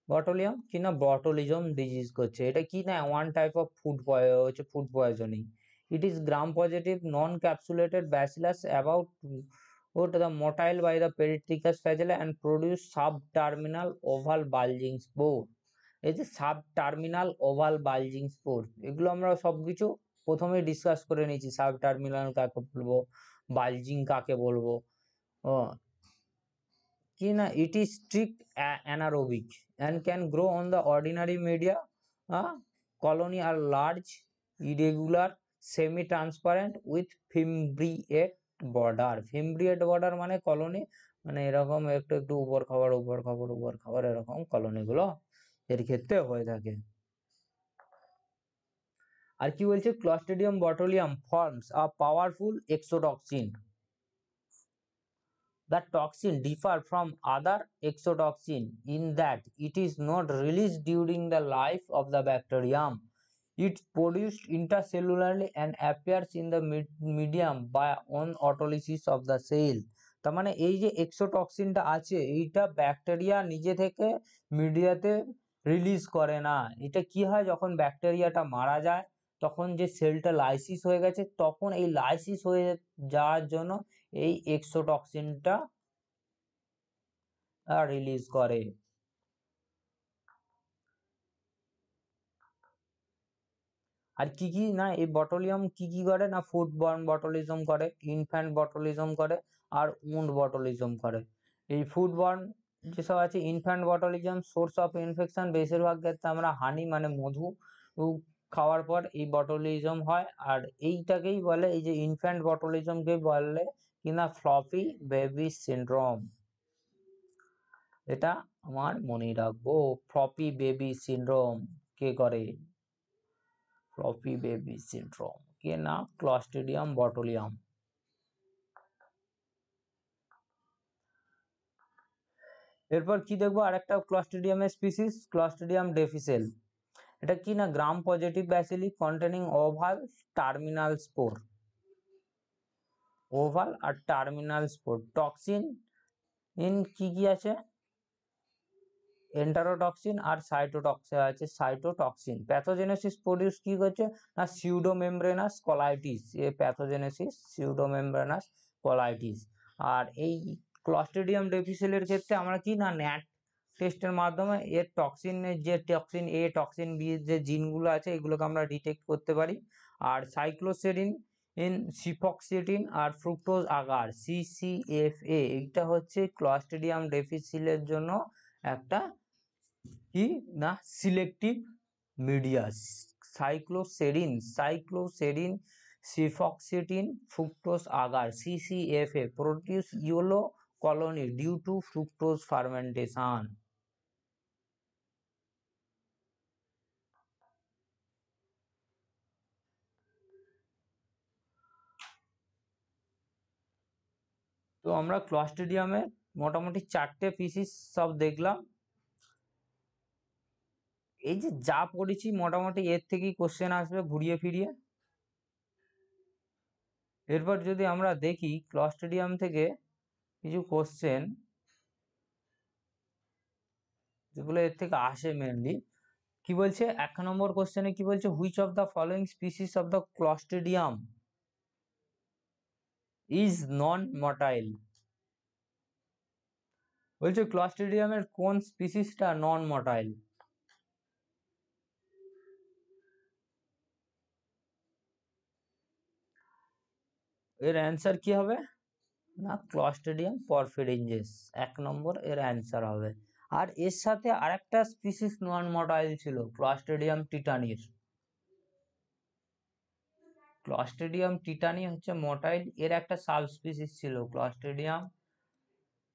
বটুলিয়াম কি না বটুলিজম ডিজিজ করছে। এটা কি না one type of food poisoning. It is gram positive non capsulated bacillus about the motile by the peritrachous flagella and produce subterminal oval bulging spore। এই যে সাবটার্মিনাল ওভাল বালজিং স্পোর, এগুলো আমরা সবকিছু প্রথমে ডিসকাস করে নিয়েছি। সাবটার্মিনাল কাকে বলবো, বালজিং কাকে বলবো। ও কি না, it is strict anaerobic and can grow on the ordinary media colony are large irregular semi transparent with fimbriate border. Fimbriate border মানে কলোনি, মানে এরকম একটু একটু উপর খাবার এরকম কলোনিগুলো এর ক্ষেত্রে হয়ে থাকে। আর কি বলছে, Clostridium botulinum forms a powerful exotoxin. The toxin differ from other exotoxin in that it is not released during the life of the bacterium. It produced intercellularly and appears in the medium by on autolysis of the cell। তার মানে এই যে এক্সোটক্সিনটা আছে, এইটা bacteria নিজে থেকে মিডিয়াতে release করে না। এটা কি হয়, যখন ব্যাকটেরিয়াটা মারা যায় তখন যে সেলটা লাইসিস হয়ে গেছে, তখন এই লাইসিস হয়ে যাওয়ার জন্য এই এক্সোটক্সিনটা রিলিজ করে। আর কি কি না এই বটুলিয়াম কি কি করে না, ফুডবর্ন বটুলিজম করে, ইনফ্যান্ট বটুলিজম করে আর উন্ড বটুলিজম করে। এই ফুডবর্ন যেসব আছে, infant botulism source of infection, বেশিরভাগ ক্ষেত্রে আমরা হানি মানে মধু খাওয়ার পর এই বটুলিজম হয়। আর এইটাকেই বলে, এই যে ইনফ্যান্ট বটুলিজমকে বলে কিনা ফ্লপি বেবি সিনড্রোম। এটা আমার মনে রাখবো, ফ্লপি বেবি সিনড্রোম কে করে? ফ্লপি বেবি সিনড্রোম কে না ক্লস্ট্রিডিয়াম বটুলিয়াম। এরপর কি দেখবো, আরেকটা ক্লস্ট্রিডিয়ামের স্পিসিস ক্লস্ট্রিডিয়াম ডেফিসেল। এটা কি না gram positive bacilli containing oval terminal spore. Oval আর টার্মিনাল স্পোর। টক্সিন ইন কি কি আছে, এন্টারোটক্সিন আর সাইটোটক্সিন আছে, সাইটোটক্সিন। প্যাথোজেনেসিস প্রডিউস কি করছে না সিউডোমেমব্রেনাস কলাইটিস, এ প্যাথোজেনেসিস সিউডোমেমব্রেনাস কলাইটিস। আর এই ক্লস্ট্রিডিয়াম ডেফিসিলের ক্ষেত্রে আমরা কি না ন্যাট টেস্টের মাধ্যমে এর টক্সিনের যে টক্সিন এ টক্সিন বি যে জিনগুলো আছে এগুলোকে আমরা ডিটেক্ট করতে পারি। আর সাইক্লোসেরিন ইন সিফক্সিটিন আর ফ্রুক্টোজ আগার সিসিএফএ, এইটা হচ্ছে ক্লস্ট্রিডিয়াম ডেফিসিলের জন্য একটা কি না selective media. Cycloserine cefoxitin fructose agar CCFA produce yellow colony due to fructose fermentation. তো আমরা ক্লস্ট্রিডিয়ামে মোটামুটি 4টে পিসিস সব দেখলাম। এই যে যা পড়েছি মোটামুটি এর থেকেই কোশ্চেন আসবে ঘুরিয়ে ফিরিয়ে। এরপর যদি আমরা দেখি ক্লস্ট্রিডিয়াম থেকে কিছু কোশ্চেন যেগুলো এর থেকে আসে মেনলি, কি বলছে 1 নম্বর কোশ্চেনে কি বলছে, which of the following species of the Clostridium is non motile. বলছে ক্লস্ট্রিডিয়ামের কোন স্পিসিসটা নন মটাইল। এর অ্যান্সার কি হবে না ক্লস্ট্রিডিয়াম পরফিরিনজেস, 1 নম্বর এর অ্যান্সার হবে। আর এর সাথে আরেকটা স্পিসিস নন মটাইল ছিল ক্লস্ট্রিডিয়াম টিটানির। ক্লস্ট্রিডিয়াম টিটানি হচ্ছে মটাইল, এর একটা সাব স্পিসিস ছিল ক্লস্ট্রিডিয়াম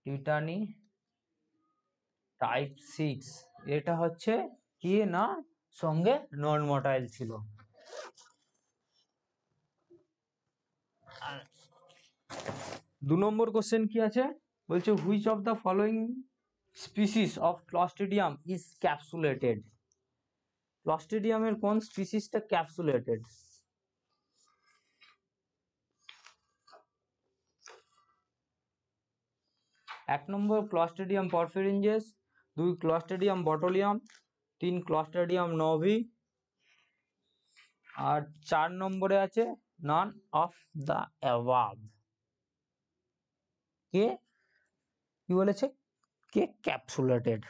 টিটানি টাইপ 6। এটা হচ্ছে কি না সঙ্গে নন মটাইল ছিল। দু নম্বর কোশ্চেন কি আছে বলছে which of the following species of Clostridium is capsulated. ক্লস্ট্রিডিয়ামের কোন স্পিসিসটা ক্যাপসুলেটেড? এক নম্বর ক্লস্ট্রিডিয়াম পরফিরিনজেস, দুই ক্লস্ট্রিডিয়াম বটুলিয়াম, তিন ক্লস্ট্রিডিয়াম নভি, আর 4 নম্বরে আছে নন অফ দ্য অ্যাবাভ। কে কি বলেছে? কে ক্যাপসুলেটেড।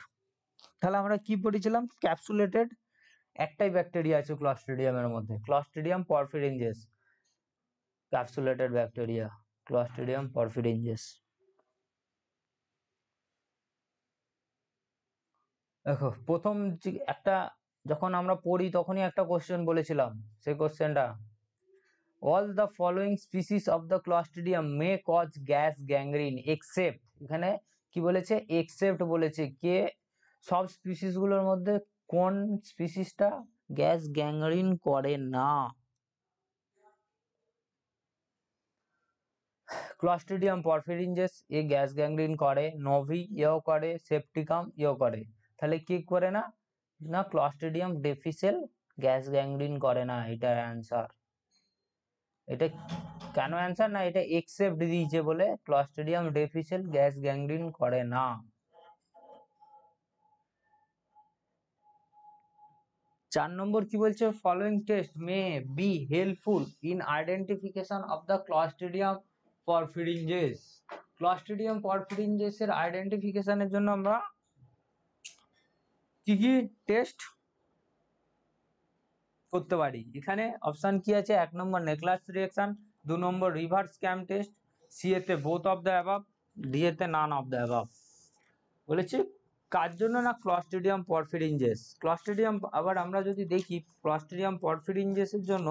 তাহলে আমরা কি পড়েছিলাম? ক্যাপসুলেটেড একটাই ব্যাকটেরিয়া আছে ক্লস্ট্রিডিয়ামের মধ্যে, ক্লস্ট্রিডিয়াম পরফিরিনজেস, ক্যাপসুলেটেড ব্যাকটেরিয়া ক্লস্ট্রিডিয়াম পরফিরিনজেস। দেখো প্রথম একটা যখন আমরা পড়ি তখনই একটা কোশ্চেন বলেছিলাম, সেই কোশ্চেনটা all the following species of the Clostridium may cause gas gangrene except, এখানে কি বলেছে? এক্সেপ্ট বলেছে। কে সব স্পিসিস গুলোর মধ্যে কোন স্পিসিসটা গ্যাস গ্যাংগ্রিন করে না? ক্লস্ট্রিডিয়াম পরফিরিনজেস এ গ্যাস গ্যাংগ্রিন করে, নভি এও করে, সেপ্টিকাম এও করে। তাহলে কি করে না? না ক্লস্ট্রিডিয়াম ডিফিসিল গ্যাস গ্যাংগ্রিন করে না, এটার অ্যান্সার। এটা কেন অ্যান্সার? না এটা এক্সেপ্ট দিয়েছে বলে ক্লস্ট্রিডিয়াম ডিফিসিল গ্যাস গ্যাংগ্রিন করে না। 4 নম্বর কি বলছে? Following test may be helpful in identification of the Clostridium perfringens. Clostridium perfringens এর আইডেন্টিফিকেশনের জন্য আমরা কি কি টেস্ট করতে পারি? এখানে অপশন কি আছে? 1 নম্বর নেকলাস রিঅ্যাকশন, 2 নম্বর রিভার্স ক্যাম টেস্ট, সি এতে both of the above, D এতে নান অফ দ্য অ্যাবাভ। বলেছি কার জন্য? না ক্লস্ট্রিডিয়াম পরফিরিনজেস। ক্লস্ট্রিডিয়াম আবার আমরা যদি দেখি ক্লস্ট্রিডিয়াম পরফিরিনজেসের জন্য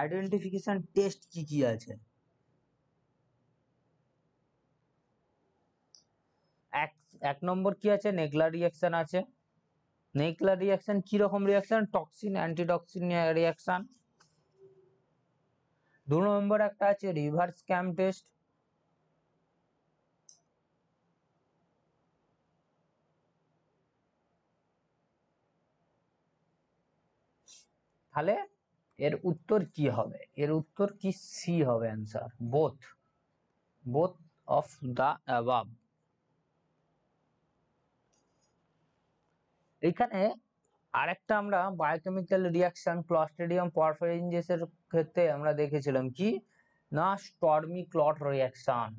আইডেন্টিফিকেশন টেস্ট কি কি আছে। এক নম্বর কি আছে? নেগলা রিঅ্যাকশন আছে। নেগলা রিঅ্যাকশন কি রকম রিঅ্যাকশন? Toxin antitoxin reaction. 2 নম্বর একটা আছে রিভার্স ক্যাম টেস্ট। তাহলে এর উত্তর কি হবে? এর উত্তর কি? সি হবে answer, both of the above. এখানে আরেকটা আমরা বায়োকেমিক্যাল রিঅ্যাকশন ক্লস্ট্রিডিয়াম পরফিরিনজেসের ক্ষেত্রে আমরা দেখেছিলাম কি না stormy clot reaction.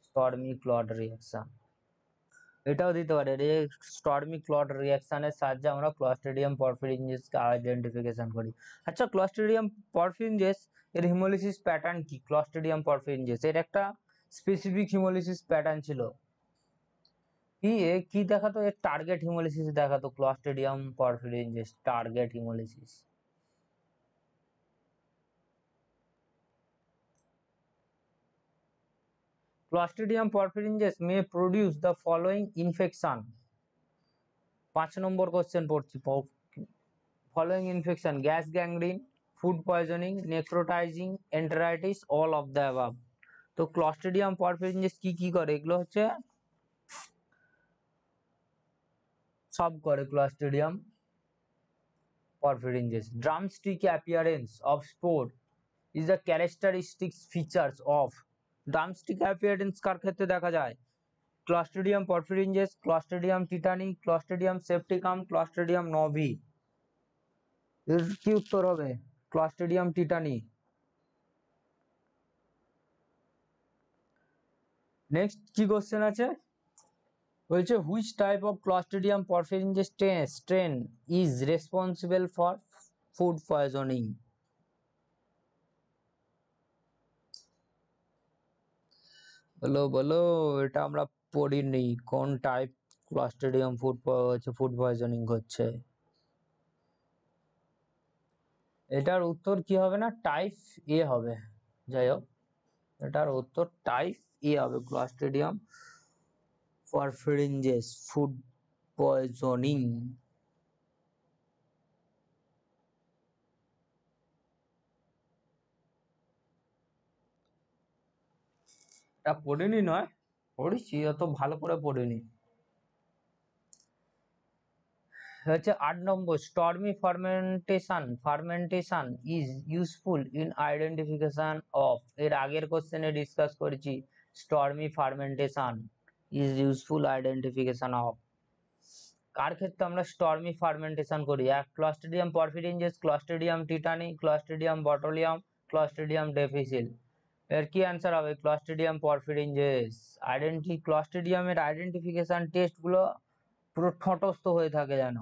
Stormy clot reaction এটাও দিতে পারে। স্টর্মি ক্লট রিঅ্যাকশনের সাহায্যে আমরা ক্লস্ট্রিডিয়াম পরফিরিনজেসকে আইডেন্টিফিকেশন করি। আচ্ছা ক্লস্ট্রিডিয়াম পরফিরিনজেস এর হিমোলিসিস প্যাটার্ন কি? ক্লস্ট্রিডিয়াম পরফিরিনজেস এর একটা স্পেসিফিক হিমোলিসিস প্যাটার্ন ছিল। কি দেখাতো? এর টার্গেট হিমোলিসিস দেখাতো Clostridium perfringens, target haemolysis. Clostridium porphyringes may produce the following infection. 5 নম্বর কোশ্চেন পড়ছি। Following infection gas gangrene, food poisoning, necrotising, enteritis, all of the above. তো ক্লস্ট্রিডিয়াম পরফিরিনজেস কি কি করে? এগুলো হচ্ছে সব করে Clostridium perfringens. Drumstick appearance of spore is the characteristic features of. Drumstick appearance কার ক্ষেত্রে দেখা যায়? Clostridium perfringens, Clostridium tetani, Clostridium septicum, Clostridium novyi. এর কি উত্তর হবে? Clostridium tetani. নেক্সট কি কোশ্চেন আছে বলছে which type of Clostridium perfringens strain is responsible for food poisoning. বলো বলো, এটা আমরা পড়িনি। কোন টাইপ ক্লস্ট্রিডিয়াম ফুড পয়জনিং হচ্ছে? এটার উত্তর কি হবে না, টাইপ এ হবে। যাই হোক, এটার উত্তর টাইপ এ হবে, ক্লস্ট্রিডিয়াম পারফেরিনজেস ফুড পয়জনিং। এটা পড়িনি নয়, পড়েছি, অত ভালো করে পড়িনি। হচ্ছে 8 নম্বর, stormy fermentation is useful in identification of. এর আগের কোশ্চেনে ডিসকাস করেছি, stormy fermentation is useful identification of. কার ক্ষেত্রে আমরা স্টর্মি ফার্মেন্টেশন করি? এক, Clostridium perfringens, Clostridium tetani, Clostridium botulinum, Clostridium difficile. এর কি অ্যান্সার হবে? Clostridium perfringens. ক্লস্ট্রিডিয়ামের আইডেন্টিফিকেশন টেস্ট গুলো পুরো ঠটস্থ হয়ে থাকে যেন,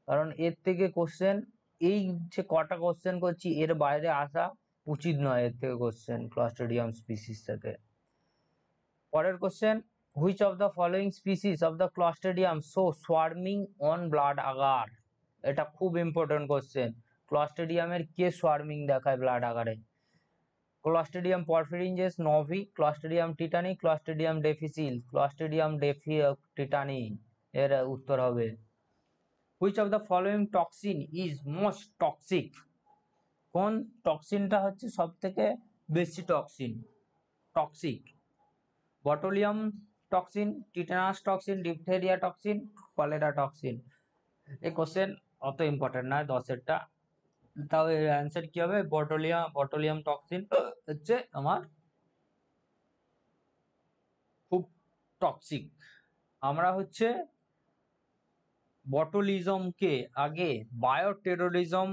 কারণ এর থেকে কোশ্চেন, এই যে কটা কোশ্চেন করছি এর বাইরে আসা উচিত নয়, এর থেকে কোশ্চেন ক্লস্ট্রিডিয়াম স্পিসিস থেকে। পরের question, which of the following species of the Clostridium show swarming on blood agar? এটা খুব ইম্পর্টেন্ট কোশ্চেন। ক্লস্ট্রিডিয়ামের কে সোয়ার্মিং দেখায় ব্লাড আগারে? Clostridium perfringens novyi, Clostridium tetani, Clostridium difficile. Clostridium tetani এর উত্তর হবে। Which of the following toxin is most toxic? কোন টক্সিনটা হচ্ছে সব থেকে বেশি toxic? Botulinum toxin, tetanus toxin, diphtheria toxin, cholera toxin. এই কোশ্চেন অত ইম্পর্টেন্ট নয় 10-এরটা, তাও এর অ্যান্সার কি হবে? বটুলিয়াম টক্সিন হচ্ছে আমার খুব টক্সিক। আমরা হচ্ছে বটুলিজমকে আগে বায়োটেরোরিজম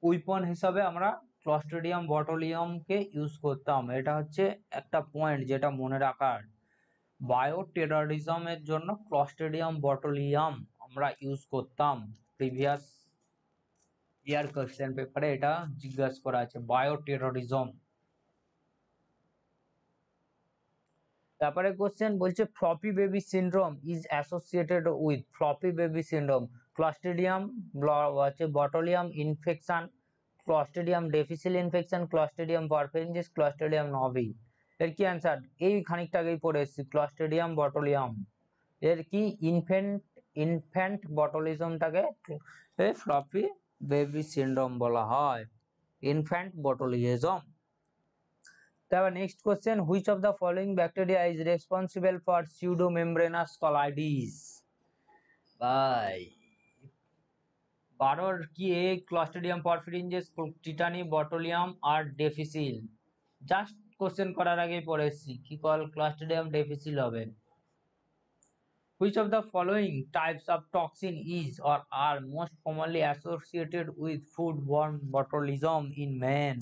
উইপন হিসাবে আমরা ক্লস্ট্রিডিয়াম বটুলিয়ামকে ইউজ করতাম। এটা হচ্ছে একটা পয়েন্ট যেটা মনে রাখার। বায়ো টেররিজমের জন্য ক্লস্ট্রিডিয়াম বটুলিয়াম আমরা ইউজ করতাম। প্রিভিয়াস ইয়ার কোশ্চেন পেপারে এটা জিজ্ঞাসা করা আছে, বায়ো টেররিজম। তারপরে কোশ্চেন বলছে floppy baby syndrome is associated with. Floppy baby syndrome, clostridium হচ্ছে botulinum infection, clostridium difficile infection, clostridium perfringens, clostridium novyi. এর কি অ্যান্সার? এই খানিকটা আগেই পড়ে এসেছি, ক্লস্ট্রিডিয়াম বটুলিয়াম। এর কি ইনফ্যান্ট বটুলিজমটাকে ফ্লপি বেবি সিনড্রোম বলা হয়, ইনফ্যান্ট বটুলিজম। তারপর next question, which of the following bacteria is responsible for pseudomembranous colitis? By 12 কি? A clostridium perfringens, tetani, botulinum আর ডেফিসিল। জাস্ট কোশ্চেন করার আগেই পড়ে এসেছি, কি ক্লস্ট্রিডিয়াম ডেফিসিল হবে। Which of the following types of toxin is or are most commonly associated with foodborne botulism in man?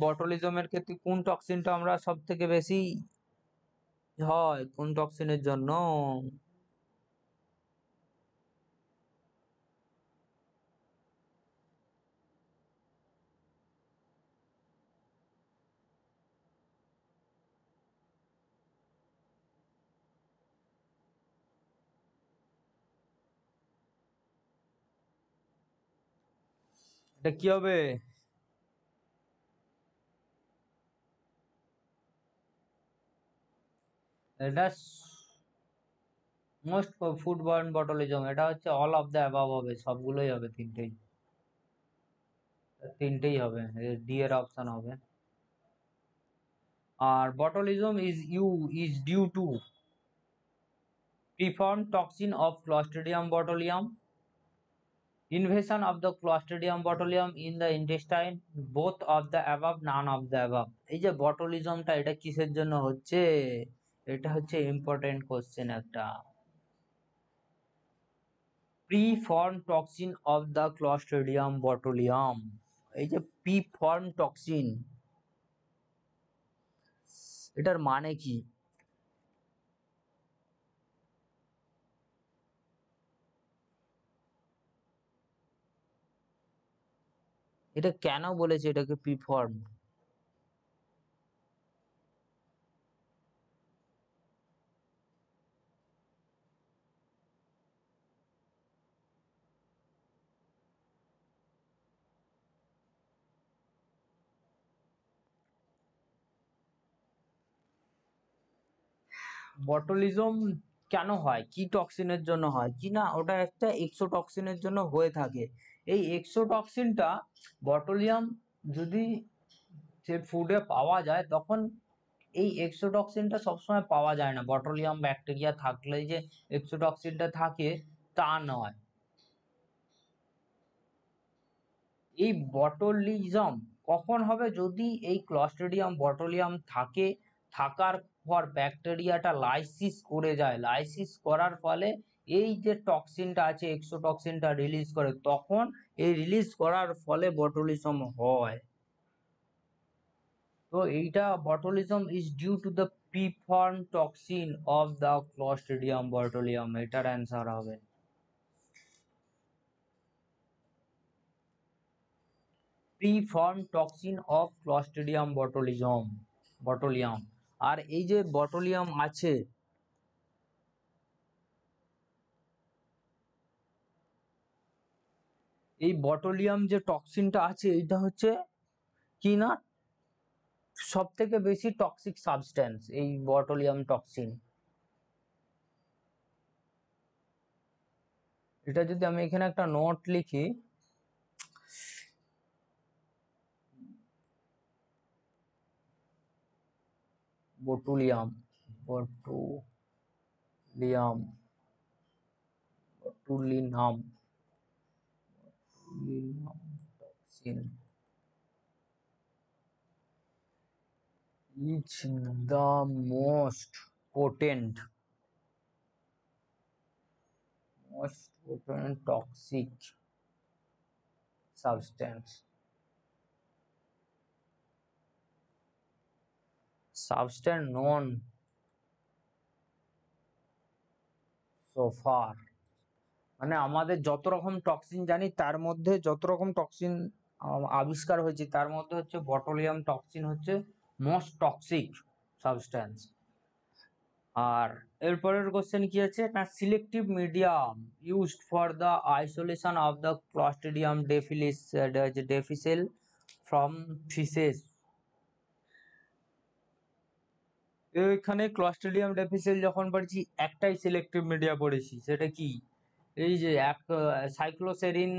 বটুলিজমের ক্ষেত্রে কোন টক্সিনটা আমরা সব থেকে বেশি হয়, কোন টক্সিনের জন্য? এটা কি হবে? এটা মোস্ট ফুডবর্ন বটুলিজম, এটা হচ্ছে অল অফ দ্য অ্যাবাভ হবে, সবগুলোই হবে, তিনটেই হবে, ডি এর অপশন হবে। আর botulism is due to preformed toxin of Clostridium botulinum, invasion of the Clostridium botulinum in the intestine, both of the above, none of the above। এই যে বটুলিজমটা এটা কিসের জন্য হচ্ছে? এটা হচ্ছে ইম্পর্টেন্ট কোশ্চেন একটা। প্রিফর্ম টক্সিন অফ দ্য ক্লস্ট্রিডিয়াম বটুলিয়াম। এই যে প্রিফর্ম টক্সিন, এটার মানে কি? এটা কেন বলেছে এটাকে প্রিফর্ম? বটুলিজম কেন হয়, কি টক্সিনের জন্য হয়, কি না ওটা একটা এক্সোটক্সিনের জন্য হয়ে থাকে। এই এক্সোটক্সিনটা বটুলিয়াম যদি সে ফুডে পাওয়া যায় তখন এই এক্সোটক্সিনটা সবসময় পাওয়া যায় না, বটুলিয়াম ব্যাকটেরিয়া থাকলেই যে এক্সোটক্সিনটা থাকে তা নয়। এই বটুলিজম কখন হবে, যদি এই ক্লস্ট্রিডিয়াম বটুলিয়াম থাকার পর ব্যাকটেরিয়াটা লাইসিস করে যায়, লাইসিস করার ফলে এই যে টক্সিনটা আছে এক্সোটক্সিনটা রিলিজ করে, তখন এই রিলিজ করার ফলে বটুলিজম হয়। তো এইটা botulism is due to the preformed toxin of the clostridium botulinum, এটার অ্যান্সার হবে preformed toxin of clostridium botulinum. আর এই যে বটুলিয়াম আছে, এই বটুলিয়াম যে টক্সিনটা আছে এটা হচ্ছে কি না সব থেকে বেশি টক্সিক সাবস্টেন্স এই বটুলিয়াম টক্সিন। এটা যদি আমি এখানে একটা নোট লিখি, botulinum botulinum botulinum toxin is the most potent toxic substance known so far। মানে আমাদের যত রকম টক্সিন জানি তার মধ্যে যত রকম টক্সিন আবিষ্কার হয়েছে তার মধ্যে হচ্ছে বটুলিয়াম টক্সিন হচ্ছে মোস্ট টক্সিক সাবস্টেন্স। আর এরপরের কোশ্চেন কি আছে না, selective medium used for the isolation of the clostridium difficile from faeces. এখানে ক্লস্ট্রিডিয়াম ডেফিসিল যখন পড়েছি একটাই সিলেক্টিভ মিডিয়া পড়েছি, সেটা কি, এই যে এক সাইক্লোসেরিন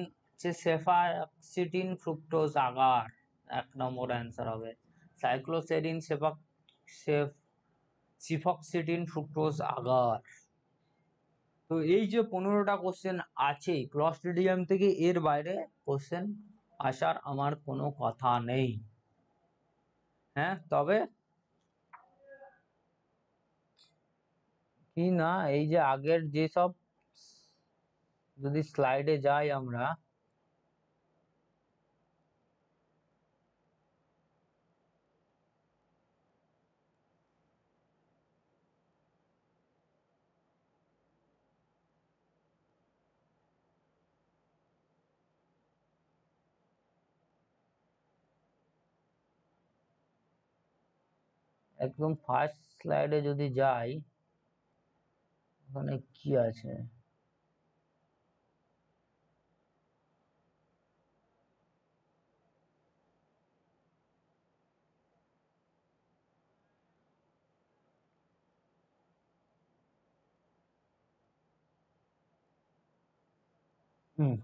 সেফাক্সিটিন ফ্রুক্টোজ আগার, 1 নম্বর অ্যান্সার হবে সাইক্লোসেরিন সিফক্সিটিন ফ্রুক্টোজ আগার। তো এই যে 15টা কোশ্চেন আছে ক্লস্ট্রিডিয়াম থেকে, এর বাইরে কোশ্চেন আসার আমার কোনো কথা নেই। হ্যাঁ, তবে কি না এই যে আগের যেসব, যদি স্লাইডে যাই আমরা, একদম ফার্স্ট স্লাইডে যদি যাই, ওখানে কি আছে, হুম,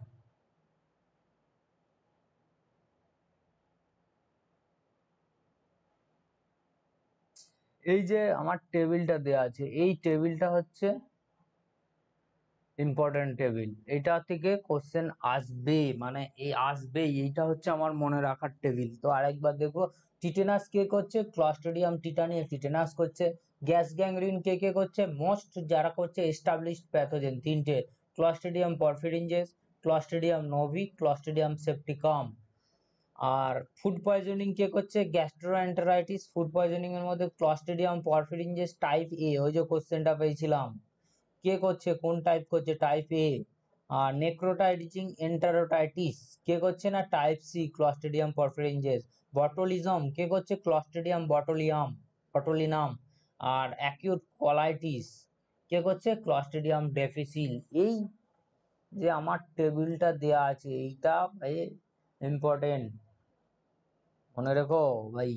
এই যে আমার টেবিলটা দেয়া আছে, এই টেবিলটা হচ্ছে ইম্পর্টেন্ট টেবিল, এটা থেকে কোশ্চেন আসবে, মানে এই আসবে, এইটা হচ্ছে আমার মনে রাখার টেবিল। তো আরেকবার দেখো, টিটেনাস কে করছে, ক্লস্ট্রিডিয়াম টিটানিয়া টিটেনাস করছে। গ্যাস গ্যাংগ্রিন কে করছে, মোস্ট যারা করছে এস্টাবলিশড প্যাথোজেন তিনটে, Clostridium perfringens, Clostridium Novi, Clostridium septicum. আর ফুড পয়জনিং কে করছে, গ্যাস্ট্রোএন্টারাইটিস, ফুড পয়জনিং এর মধ্যে ক্লস্ট্রিডিয়াম পরফিরিনজেস টাইপ এ, ওই যে কোশ্চেনটা পেয়েছিলাম, কে করছে, কোন টাইপ করছে, টাইপ এ। আর নেক্রোটাইজিং এন্টারোটাইটিস কে করছে না, টাইপ সি, ক্লস্ট্রিডিয়াম পরফিরিনজেস। বটুলিজম কে করছে, ক্লস্ট্রিডিয়াম বটুলিনাম। আর অ্যাকিউট কলাইটিস কে করছে, ক্লস্ট্রিডিয়াম ডেফিসিল। এই যে আমার টেবিলটা দেয়া আছে এইটা ভাই ইম্পর্টেন্ট, মনে রেখো ভাই।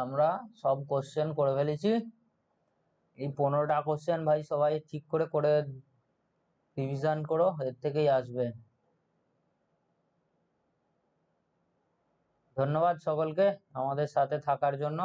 আমরা সব কোশ্চেন করে ফেলেছি। এই 15টা কোশ্চেন ভাই সবাই ঠিক করে করে রিভিশন করো, এর থেকেই আসবে। ধন্যবাদ সকলকে আমাদের সাথে থাকার জন্য।